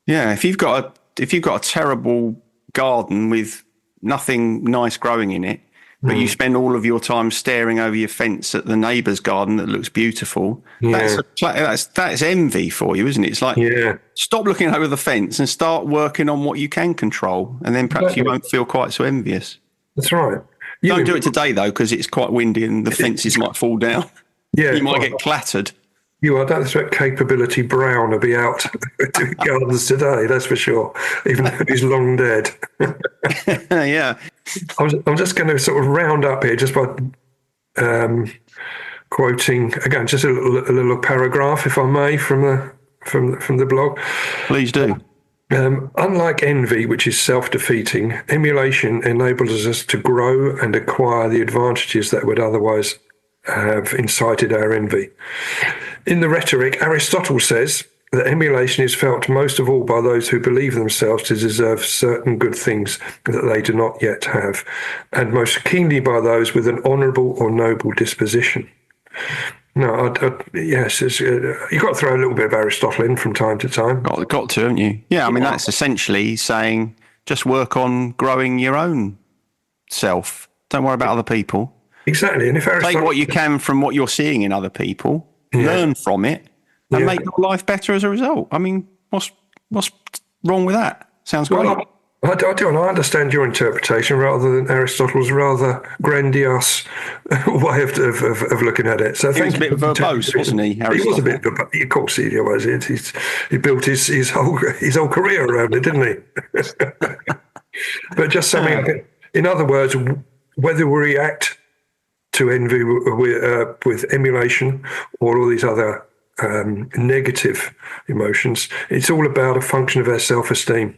[SPEAKER 1] Yeah, if you've got a terrible garden with nothing nice growing in it, but you spend all of your time staring over your fence at the neighbour's garden that looks beautiful, that's envy for you, isn't it? It's like, stop looking over the fence and start working on what you can control, and then perhaps you won't feel quite so envious.
[SPEAKER 2] That's right.
[SPEAKER 1] Don't do it today, though, because it's quite windy and the fences might fall down. Yeah, you might get clattered.
[SPEAKER 2] I don't expect Capability Brown to be out doing gardens today, that's for sure, even though he's long dead.
[SPEAKER 1] Yeah.
[SPEAKER 2] I'm just going to sort of round up here just by quoting, again, just a little paragraph, if I may, from the blog.
[SPEAKER 1] Please do.
[SPEAKER 2] Unlike envy, which is self-defeating, emulation enables us to grow and acquire the advantages that would otherwise have incited our envy. In the Rhetoric, Aristotle says that emulation is felt most of all by those who believe themselves to deserve certain good things that they do not yet have, and most keenly by those with an honourable or noble disposition. No, yes, you've got to throw a little bit of Aristotle in from time to time.
[SPEAKER 1] Got to, haven't you? Yeah, I mean, that's essentially saying just work on growing your own self. Don't worry about other people.
[SPEAKER 2] Exactly. And if Aristotle...
[SPEAKER 1] Take what you can from what you're seeing in other people, learn from it, and make your life better as a result. I mean, what's wrong with that? Sounds great.
[SPEAKER 2] Well, I do, and I understand your interpretation rather than Aristotle's rather grandiose way of looking at it. So
[SPEAKER 1] he was a bit verbose, wasn't he, Aristotle?
[SPEAKER 2] He was a bit verbose. Of course he was. He built his whole career around it, didn't he? But just something, in other words, whether we react to envy with emulation or all these other negative emotions, it's all about a function of our self-esteem.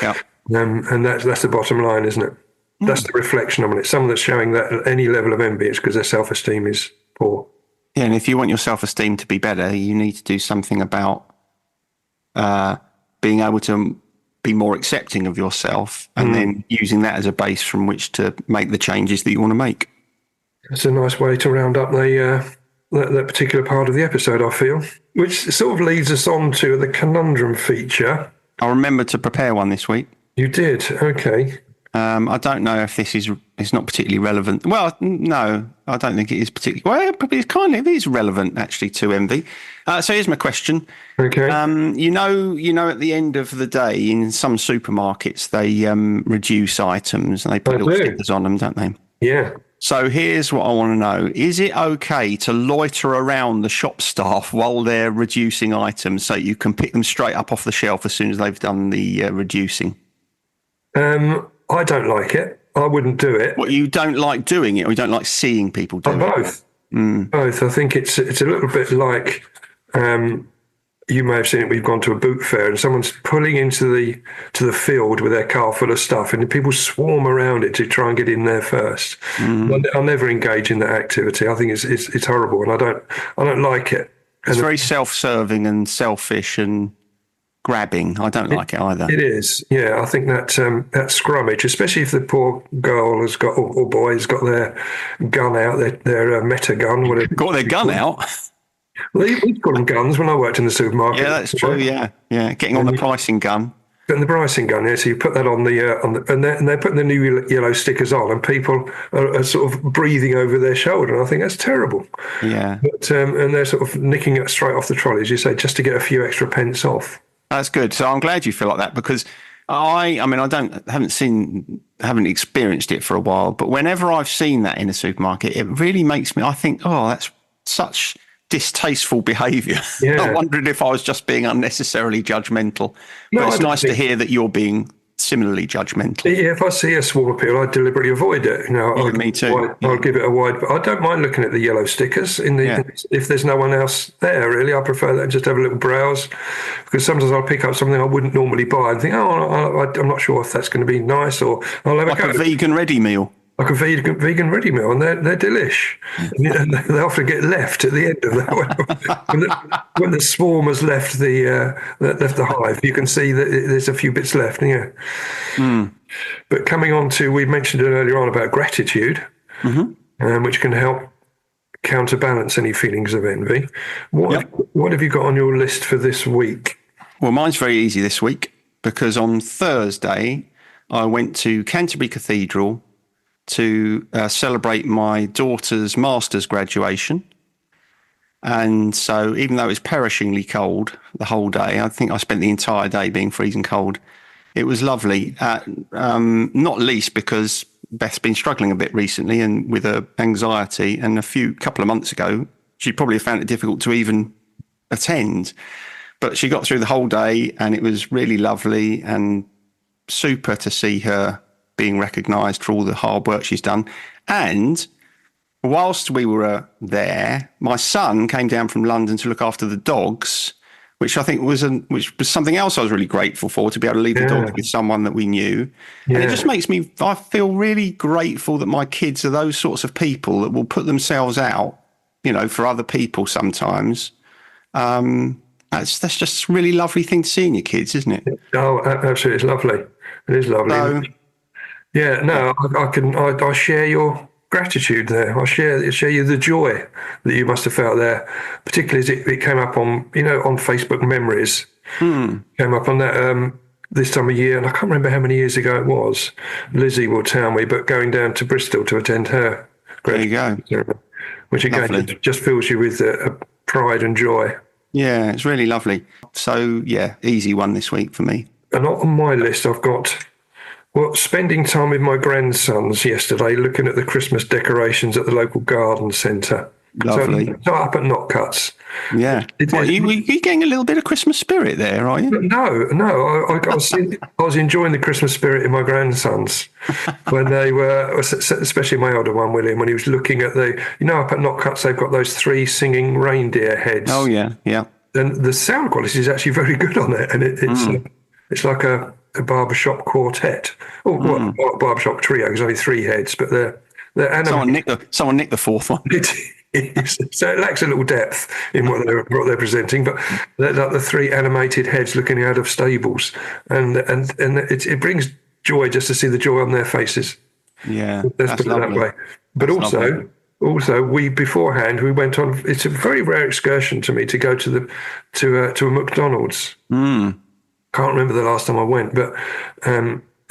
[SPEAKER 1] Yeah.
[SPEAKER 2] And that's the bottom line, isn't it? That's the reflection on it. Someone that's showing that at any level of envy, it's because their self-esteem is poor.
[SPEAKER 1] Yeah, and if you want your self-esteem to be better, you need to do something about being able to be more accepting of yourself, and then using that as a base from which to make the changes that you want to make.
[SPEAKER 2] That's a nice way to round up that particular part of the episode, I feel, which sort of leads us on to the conundrum feature.
[SPEAKER 1] I remembered to prepare one this week.
[SPEAKER 2] You did? Okay.
[SPEAKER 1] I don't know if it's not particularly relevant. Well, no, I don't think it is particularly. Well, probably it is relevant actually to envy. So here's my question.
[SPEAKER 2] Okay.
[SPEAKER 1] You know, at the end of the day, in some supermarkets, they reduce items and they put little stickers on them, don't they?
[SPEAKER 2] Yeah.
[SPEAKER 1] So here's what I want to know. Is it okay to loiter around the shop staff while they're reducing items so you can pick them straight up off the shelf as soon as they've done the reducing?
[SPEAKER 2] I don't like it. I wouldn't do it.
[SPEAKER 1] What, you don't like doing it, or you don't like seeing people do it?
[SPEAKER 2] Both. Both. I think it's a little bit like... you may have seen it. We've gone to a boot fair and someone's pulling into the field with their car full of stuff, and people swarm around it to try and get in there first. I'll never engage in that activity. I think it's horrible, and I don't like it.
[SPEAKER 1] It's very self-serving and selfish, and grabbing. I don't like it either.
[SPEAKER 2] It is, yeah. I think that that scrummage, especially if the poor girl has got or boy has got their gun out, their meta gun, whatever.
[SPEAKER 1] Got their gun out.
[SPEAKER 2] Well, we've got them guns when I worked in the supermarket.
[SPEAKER 1] Yeah, that's true. Yeah. Getting on the pricing gun.
[SPEAKER 2] And the pricing gun, yeah. So you put that on and they're putting the new yellow stickers on, and people are sort of breathing over their shoulder. And I think that's terrible.
[SPEAKER 1] Yeah.
[SPEAKER 2] But and they're sort of nicking it straight off the trolley, as you say, just to get a few extra pence off.
[SPEAKER 1] That's good. So I'm glad you feel like that, because haven't experienced it for a while, but whenever I've seen that in a supermarket, it really makes me, I think, oh, that's such distasteful behaviour.
[SPEAKER 2] Yeah.
[SPEAKER 1] I wondered if I was just being unnecessarily judgmental.
[SPEAKER 2] No,
[SPEAKER 1] but it's nice to hear that you're being similarly judgmental.
[SPEAKER 2] Yeah, if I see a swarm of people, I deliberately avoid it.
[SPEAKER 1] Me too.
[SPEAKER 2] I'll give it a wide, but I don't mind looking at the yellow stickers if there's no one else there. Really, I prefer that and just have a little browse, because sometimes I'll pick up something I wouldn't normally buy and think, I'm not sure if that's going to be nice, or I'll have
[SPEAKER 1] like a vegan ready meal.
[SPEAKER 2] Like a vegan ready meal, and they're delish. And they often get left at the end of that. when the swarm has left the hive, you can see that there's a few bits left. Yeah. Mm. But coming on to, we mentioned it earlier on about gratitude, which can help counterbalance any feelings of envy. What have you got on your list for this week?
[SPEAKER 1] Well, mine's very easy this week, because on Thursday I went to Canterbury Cathedral to celebrate my daughter's master's graduation. And so even though it was perishingly cold the whole day, I think I spent the entire day being freezing cold. It was lovely, not least because Beth's been struggling a bit recently and with her anxiety. And couple of months ago, she probably found it difficult to even attend. But she got through the whole day, and it was really lovely and super to see her being recognised for all the hard work she's done. And whilst we were there, my son came down from London to look after the dogs, which I think was something else I was really grateful for, to be able to leave the dogs with someone that we knew. Yeah. And it just makes me, I feel really grateful that my kids are those sorts of people that will put themselves out, for other people sometimes. That's just a really lovely thing to see in your kids, isn't it?
[SPEAKER 2] Oh, absolutely. It's lovely. It is lovely. I share your gratitude there. I share you the joy that you must have felt there, particularly as it came up on Facebook memories. Came up on that this time of year, and I can't remember how many years ago it was. Lizzie will tell me, but going down to Bristol to attend her graduation ceremony, which again just fills you with pride and joy.
[SPEAKER 1] Yeah, it's really lovely. So yeah, easy one this week for me.
[SPEAKER 2] And on my list, I've got spending time with my grandsons yesterday, looking at the Christmas decorations at the local garden centre.
[SPEAKER 1] Lovely.
[SPEAKER 2] So up at Knockcuts.
[SPEAKER 1] Yeah. You're getting a little bit of Christmas spirit there, are you?
[SPEAKER 2] No. I was enjoying the Christmas spirit in my grandsons when they were, especially my older one, William, when he was looking at up at Knockcuts, they've got those 3 singing reindeer heads.
[SPEAKER 1] Oh, yeah, yeah.
[SPEAKER 2] And the sound quality is actually very good on it. And it's like a barbershop quartet. Or barbershop trio, because only 3 heads, but they're animated.
[SPEAKER 1] Someone nicked the 4th one.
[SPEAKER 2] So it lacks a little depth in what they're presenting, but they're like the 3 animated heads looking out of stables, and it brings joy just to see the joy on their faces.
[SPEAKER 1] Yeah,
[SPEAKER 2] let's put it that way. But also, we beforehand we went on. It's a very rare excursion to me to go to a McDonald's. Can't remember the last time I went, but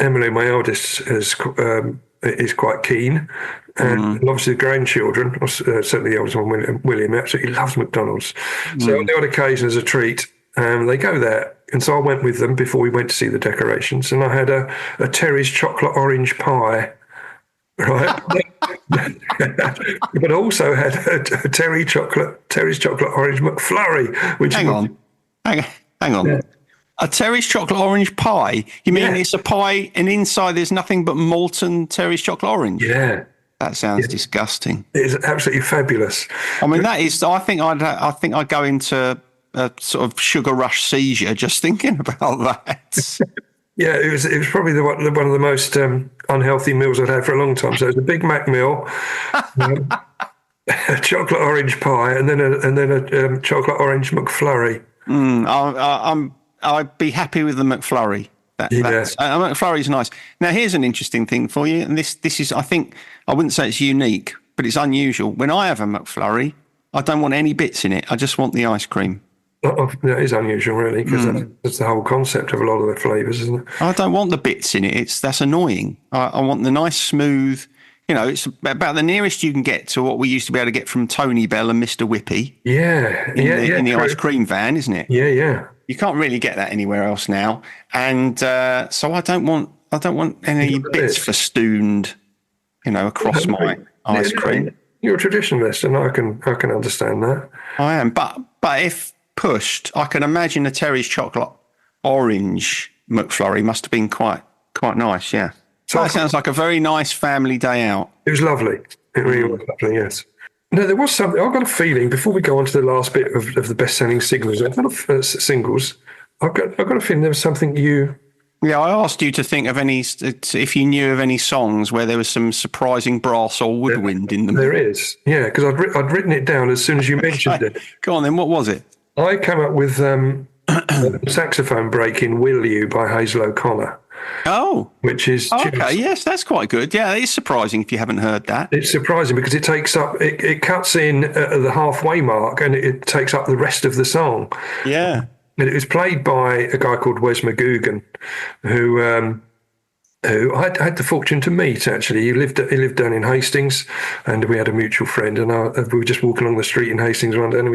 [SPEAKER 2] Emily, my eldest, is quite keen. And obviously the grandchildren, certainly the oldest one, William, absolutely loves McDonald's. So on the odd occasion as a treat, they go there. And so I went with them before we went to see the decorations. And I had a Terry's chocolate orange pie, right? But also had a Terry's chocolate orange McFlurry. Which
[SPEAKER 1] Hang on.
[SPEAKER 2] Yeah.
[SPEAKER 1] A Terry's chocolate orange pie? You mean it's a pie and inside there's nothing but molten Terry's chocolate orange?
[SPEAKER 2] Yeah.
[SPEAKER 1] That sounds disgusting.
[SPEAKER 2] It is absolutely fabulous.
[SPEAKER 1] I mean, that is. I think I'd go into a sort of sugar rush seizure just thinking about that.
[SPEAKER 2] Yeah, it was probably one of the most unhealthy meals I'd had for a long time. So it was a Big Mac meal, a chocolate orange pie, and then a chocolate orange McFlurry.
[SPEAKER 1] I'd be happy with the McFlurry. McFlurry's nice. Now, here's an interesting thing for you, and this is, I think, I wouldn't say it's unique, but it's unusual. When I have a McFlurry, I don't want any bits in it. I just want the ice cream.
[SPEAKER 2] That is unusual, really, because that's the whole concept of a lot of the flavours, isn't it?
[SPEAKER 1] I don't want the bits in it. That's annoying. I want the nice, smooth. It's about the nearest you can get to what we used to be able to get from Tony Bell and Mr. Whippy. In the ice cream van, isn't it?
[SPEAKER 2] Yeah.
[SPEAKER 1] You can't really get that anywhere else now, and so I don't want any bits festooned, across my ice cream.
[SPEAKER 2] You're a traditionalist, and I can understand that.
[SPEAKER 1] I am, but if pushed, I can imagine a Terry's chocolate orange McFlurry must have been quite nice. Yeah. So that sounds like a very nice family day out.
[SPEAKER 2] It was lovely. It really was lovely, yes. No, there was something. I've got a feeling, before we go on to the last bit of the best-selling singles, I've got a feeling there was something you...
[SPEAKER 1] Yeah, I asked you to think of if you knew of any songs where there was some surprising brass or woodwind in them.
[SPEAKER 2] There is, yeah, because I'd written it down as soon as you mentioned it.
[SPEAKER 1] Go on then, what was it?
[SPEAKER 2] I came up with Saxophone Break in Will You by Hazel O'Connor.
[SPEAKER 1] Oh.
[SPEAKER 2] Which is...
[SPEAKER 1] Okay, yes, that's quite good. Yeah, it's surprising if you haven't heard that.
[SPEAKER 2] It's surprising because it takes up... It cuts in at the halfway mark and it takes up the rest of the song.
[SPEAKER 1] Yeah.
[SPEAKER 2] And it was played by a guy called Wes McGugan, who I had the fortune to meet, actually. He lived down in Hastings, and we had a mutual friend, and we were just walking along the street in Hastings one day, and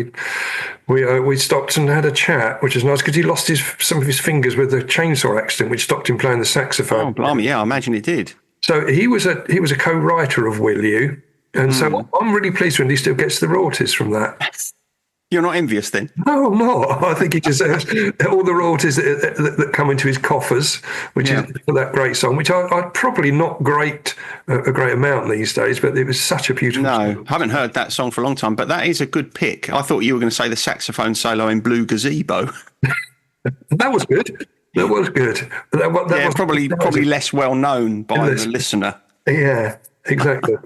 [SPEAKER 2] we stopped and had a chat, which is nice because he lost some of his fingers with a chainsaw accident, which stopped him playing the saxophone.
[SPEAKER 1] Oh, blimey, yeah, I imagine it did.
[SPEAKER 2] So he was a co-writer of Will You, and so I'm really pleased when he still gets the royalties from that.
[SPEAKER 1] You're not envious then?
[SPEAKER 2] No, I'm not. I think he deserves all the royalties that come into his coffers, which is for that great song, which I probably not a great amount these days, but it was such a beautiful song.
[SPEAKER 1] No, I haven't heard that song for a long time, but that is a good pick. I thought you were going to say the saxophone solo in Blue Gazebo.
[SPEAKER 2] That was good. That was good. That was
[SPEAKER 1] probably less well known by the listener.
[SPEAKER 2] Yeah, exactly.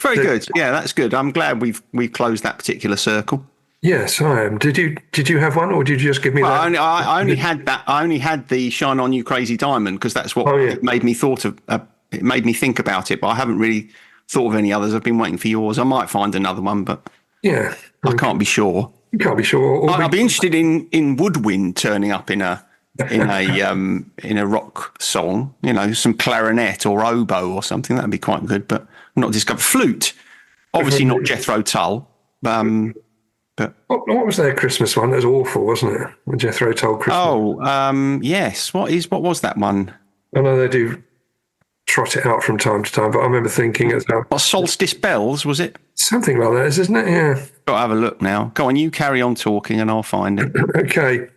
[SPEAKER 1] Very good. Yeah, that's good. I'm glad we've closed that particular circle.
[SPEAKER 2] Yes, I am. Did you have one, or did you just give me that?
[SPEAKER 1] I only had that. I only had the "Shine On You Crazy Diamond" because that's what it made me thought of. It made me think about it, but I haven't really thought of any others. I've been waiting for yours. I might find another one, but I can't be sure.
[SPEAKER 2] You can't be sure.
[SPEAKER 1] I'd be interested in woodwind turning up in a rock song. Some clarinet or oboe or something. That'd be quite good, but not discovered. Flute, obviously not Jethro Tull. But
[SPEAKER 2] what was their Christmas one? That was awful, wasn't it? The Jethro Tull Christmas.
[SPEAKER 1] Oh, yes. What was that one?
[SPEAKER 2] I know they do trot it out from time to time, but I remember thinking
[SPEAKER 1] what, Solstice Bells, was it?
[SPEAKER 2] Something like that, isn't it? Yeah.
[SPEAKER 1] Got to have a look now. Go on, you carry on talking and I'll find it.
[SPEAKER 2] Okay.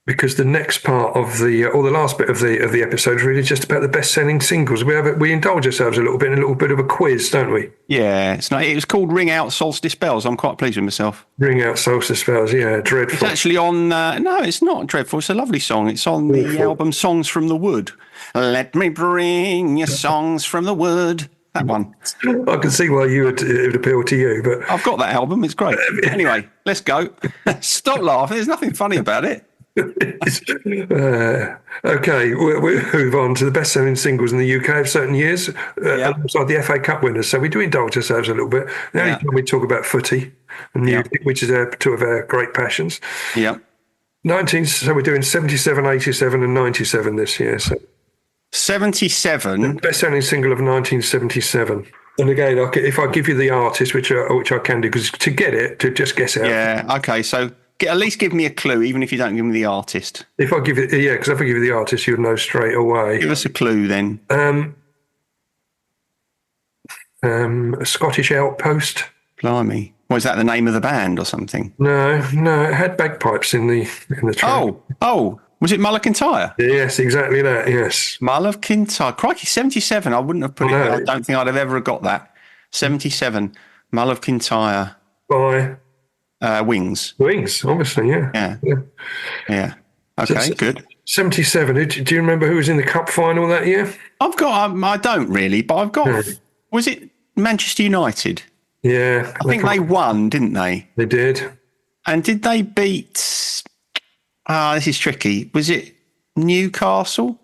[SPEAKER 2] Because the next part of the last bit of the episode is really just about the best-selling singles. We indulge ourselves a little bit in a little bit of a quiz, don't we?
[SPEAKER 1] Yeah, it was called Ring Out Solstice Bells. I'm quite pleased with myself.
[SPEAKER 2] Ring Out Solstice Bells, yeah, dreadful.
[SPEAKER 1] It's actually on. No, it's not dreadful. It's a lovely song. It's on the album Songs from the Wood. Let me bring you songs from the wood. That one.
[SPEAKER 2] I can see why it would appeal to you, but
[SPEAKER 1] I've got that album. It's great. Anyway, let's go. Stop laughing. There's nothing funny about it.
[SPEAKER 2] Okay, we'll move on to the best-selling singles in the UK of certain years, alongside the FA Cup winners. So we do indulge ourselves a little bit. The only time we talk about footy and music, which is two of our great passions.
[SPEAKER 1] Yeah.
[SPEAKER 2] So we're doing 77, 87 and 97 this year. So
[SPEAKER 1] 77.
[SPEAKER 2] Best-selling single of 1977. And again, if I give you the artist, which I can do, because to just guess it out.
[SPEAKER 1] Yeah, okay, so at least give me a clue, even if you don't give me the artist.
[SPEAKER 2] Because if I give you the artist, you'd know straight away.
[SPEAKER 1] Give us a clue then.
[SPEAKER 2] A Scottish outpost.
[SPEAKER 1] Blimey. Was that the name of the band or something?
[SPEAKER 2] No, it had bagpipes in the track.
[SPEAKER 1] Oh, was it Mull of Kintyre?
[SPEAKER 2] Yes, exactly that, yes.
[SPEAKER 1] Mull of Kintyre. Crikey, 77. I wouldn't have put it. I don't think I'd have ever got that. 77. Mull of Kintyre.
[SPEAKER 2] By?
[SPEAKER 1] Wings.
[SPEAKER 2] Wings, obviously, yeah.
[SPEAKER 1] Yeah. Okay, good.
[SPEAKER 2] 77. Do you remember who was in the cup final that year?
[SPEAKER 1] I don't really, but I've got. Was it Manchester United?
[SPEAKER 2] Yeah.
[SPEAKER 1] I think they won, didn't they?
[SPEAKER 2] They did.
[SPEAKER 1] And did they beat This is tricky. Was it Newcastle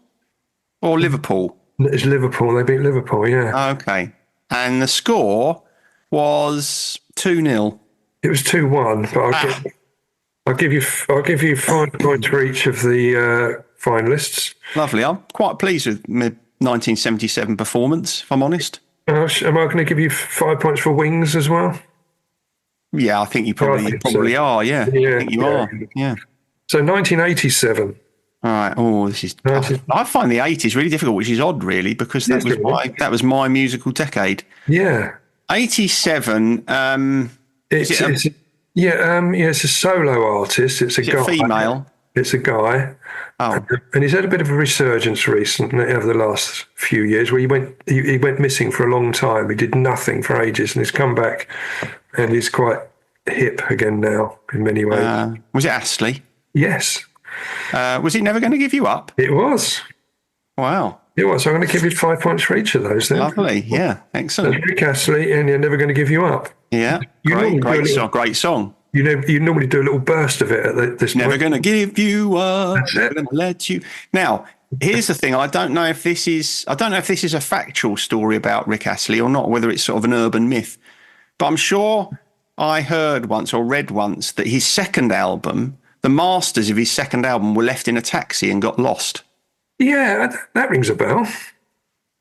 [SPEAKER 1] or Liverpool?
[SPEAKER 2] It's Liverpool. They beat Liverpool, yeah.
[SPEAKER 1] Okay. And the score was 2-0.
[SPEAKER 2] It was 2-1, but I'll give you 5 points for each of the finalists.
[SPEAKER 1] Lovely. I'm quite pleased with my 1977 performance, if I'm honest.
[SPEAKER 2] Am I going to give you 5 points for wings as well?
[SPEAKER 1] Yeah, I think you probably are. Yeah, I think you are. Yeah.
[SPEAKER 2] So 1987.
[SPEAKER 1] All right. Oh, this is tough. I find the 80s really difficult, which is odd, really, because that was my musical decade.
[SPEAKER 2] Yeah.
[SPEAKER 1] 87.
[SPEAKER 2] It's a solo artist. It's a guy.
[SPEAKER 1] Female.
[SPEAKER 2] It's a guy.
[SPEAKER 1] Oh.
[SPEAKER 2] And he's had a bit of a resurgence recently over the last few years where he went missing for a long time. He did nothing for ages and he's come back and he's quite hip again now in many ways.
[SPEAKER 1] Was it Astley?
[SPEAKER 2] Yes.
[SPEAKER 1] Was it Never Going to Give You Up?
[SPEAKER 2] It was.
[SPEAKER 1] Wow.
[SPEAKER 2] It was. So I'm going to give you 5 points for each of those then.
[SPEAKER 1] Lovely. Yeah. Excellent.
[SPEAKER 2] That's Rick Astley and You're Never Going to Give You Up.
[SPEAKER 1] Yeah. Great song.
[SPEAKER 2] You normally do a little burst of it at this
[SPEAKER 1] Never
[SPEAKER 2] point.
[SPEAKER 1] going to give you up.
[SPEAKER 2] That's
[SPEAKER 1] Never
[SPEAKER 2] it.
[SPEAKER 1] going to let you. Now, here's the thing. I don't know if this is a factual story about Rick Astley or not, whether it's sort of an urban myth. But I'm sure I heard once or read once that his second album, the masters of his second album, were left in a taxi and got lost.
[SPEAKER 2] Yeah, that rings a bell.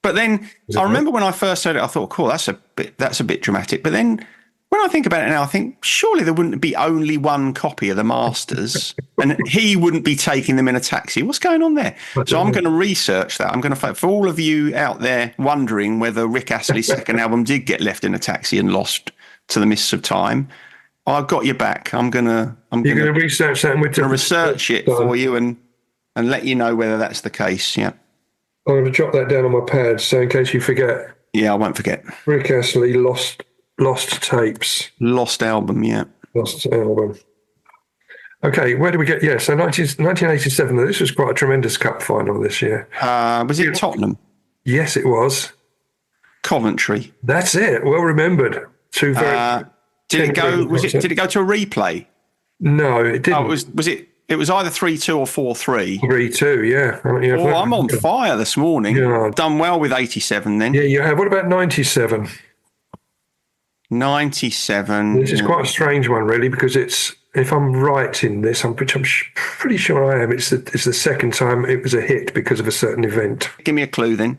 [SPEAKER 1] But then I remember when I first heard it, I thought, cool, that's a bit dramatic. But then when I think about it now, I think surely there wouldn't be only one copy of the masters and he wouldn't be taking them in a taxi. What's going on there? So I'm going to research that. I'm going to, for all of you out there wondering whether Rick Astley's second album did get left in a taxi and lost to the mists of time, I've got your back. You're going to
[SPEAKER 2] research that and we're going to
[SPEAKER 1] research it for you and let you know whether that's the case. Yeah.
[SPEAKER 2] I'm going to jot that down on my pad so in case you forget.
[SPEAKER 1] Yeah, I won't forget.
[SPEAKER 2] Rick Astley, Lost Tapes.
[SPEAKER 1] Lost album, yeah.
[SPEAKER 2] Lost album. Okay, where do we get? Yeah, so 1987. This was quite a tremendous cup final this year.
[SPEAKER 1] Was it Tottenham?
[SPEAKER 2] Yes, it was.
[SPEAKER 1] Coventry.
[SPEAKER 2] That's it. Well remembered. Two very.
[SPEAKER 1] Did it go? Did it go to a replay?
[SPEAKER 2] No, it didn't.
[SPEAKER 1] Oh, was it? It was either 3-2 or 4-3.
[SPEAKER 2] 3-2, yeah.
[SPEAKER 1] Oh, I'm on fire this morning.
[SPEAKER 2] Yeah.
[SPEAKER 1] Done well with 87 then.
[SPEAKER 2] Yeah, you have. What about 97?
[SPEAKER 1] 97.
[SPEAKER 2] This is quite a strange one, really, because it's, if I'm right in this, which I'm pretty sure I am, it's the second time it was a hit because of a certain event.
[SPEAKER 1] Give me a clue then.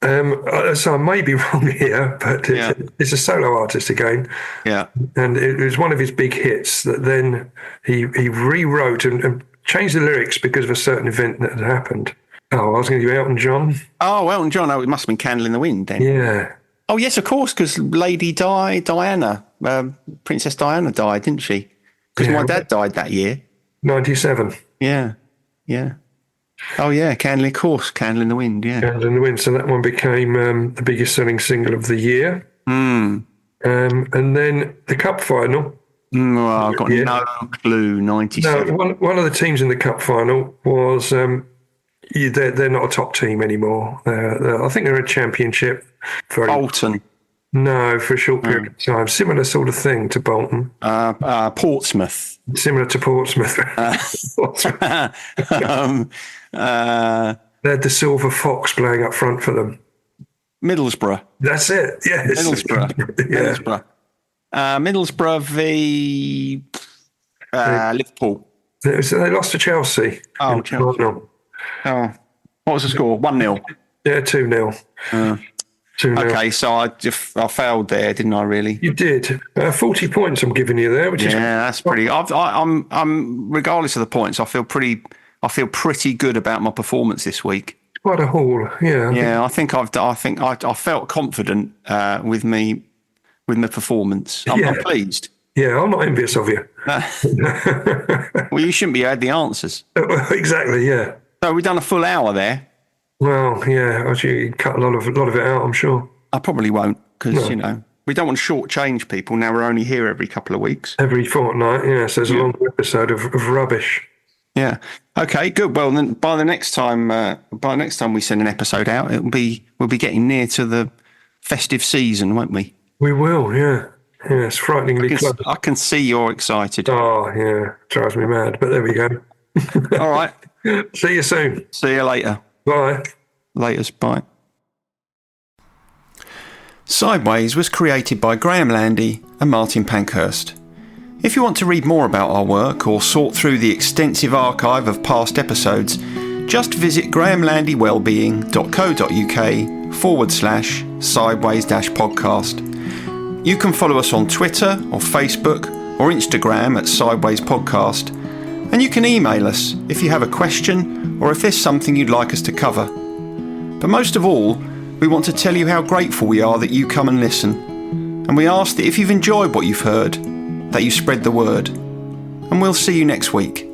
[SPEAKER 2] So I may be wrong here, but it's a solo artist again.
[SPEAKER 1] Yeah.
[SPEAKER 2] And it was one of his big hits that then he rewrote and changed the lyrics because of a certain event that had happened. Oh, I was going to do Elton John.
[SPEAKER 1] Oh, Elton John. Oh, it must have been Candle in the Wind then.
[SPEAKER 2] Yeah.
[SPEAKER 1] Oh, yes, of course, because Diana, Princess Diana died, didn't she? Because my dad died that year.
[SPEAKER 2] 97.
[SPEAKER 1] Yeah. Yeah. Oh, yeah, Candle in the Wind, yeah.
[SPEAKER 2] Candle in the Wind. So that one became the biggest selling single of the year. And then the cup final.
[SPEAKER 1] Well, I've got no clue, 97.
[SPEAKER 2] No, one of the teams in the cup final was, they're not a top team anymore. I think they're a championship.
[SPEAKER 1] Bolton.
[SPEAKER 2] No, for a short period of time. Similar sort of thing to Bolton.
[SPEAKER 1] Portsmouth.
[SPEAKER 2] Similar to Portsmouth. They had the Silver Fox playing up front for them.
[SPEAKER 1] Middlesbrough.
[SPEAKER 2] That's it. Yes.
[SPEAKER 1] Middlesbrough. Middlesbrough v Liverpool.
[SPEAKER 2] They lost to Chelsea.
[SPEAKER 1] Oh, Chelsea. Oh, what was the score? 1-0.
[SPEAKER 2] Yeah, 2-0. 2-0.
[SPEAKER 1] Okay, so I failed there, didn't I? Really?
[SPEAKER 2] You did. 40 points I'm giving you there, which is
[SPEAKER 1] that's pretty. I'm regardless of the points, I feel pretty good about my performance this week.
[SPEAKER 2] quite a haul. Yeah.
[SPEAKER 1] Yeah, I think I felt confident with my performance. I'm pleased.
[SPEAKER 2] Yeah, I'm not envious of you.
[SPEAKER 1] Well, you shouldn't be. You had the answers.
[SPEAKER 2] Exactly. Yeah.
[SPEAKER 1] So we've done a full hour there.
[SPEAKER 2] Well, yeah. Actually, you cut a lot of it out, I'm sure.
[SPEAKER 1] I probably won't because we don't want to shortchange people. Now we're only here every couple of weeks.
[SPEAKER 2] Every fortnight. Yeah. So there's a long episode of rubbish.
[SPEAKER 1] Yeah. Okay. Good. Well, then by the next time we send an episode out, we'll be getting near to the festive season, won't we?
[SPEAKER 2] We will. Yeah. Yeah. It's frighteningly close.
[SPEAKER 1] I can see you're excited.
[SPEAKER 2] Oh, yeah. Drives me mad. But there we go.
[SPEAKER 1] All right.
[SPEAKER 2] See you soon.
[SPEAKER 1] See you later.
[SPEAKER 2] Bye.
[SPEAKER 1] Laters. Bye. Sideways was created by Graham Landy and Martin Pankhurst. If you want to read more about our work or sort through the extensive archive of past episodes, just visit grahamlandywellbeing.co.uk/sideways-podcast. You can follow us on Twitter or Facebook or Instagram at Sideways Podcast, and you can email us if you have a question or if there's something you'd like us to cover. But most of all, we want to tell you how grateful we are that you come and listen, and we ask that if you've enjoyed what you've heard, that you spread the word. And we'll see you next week.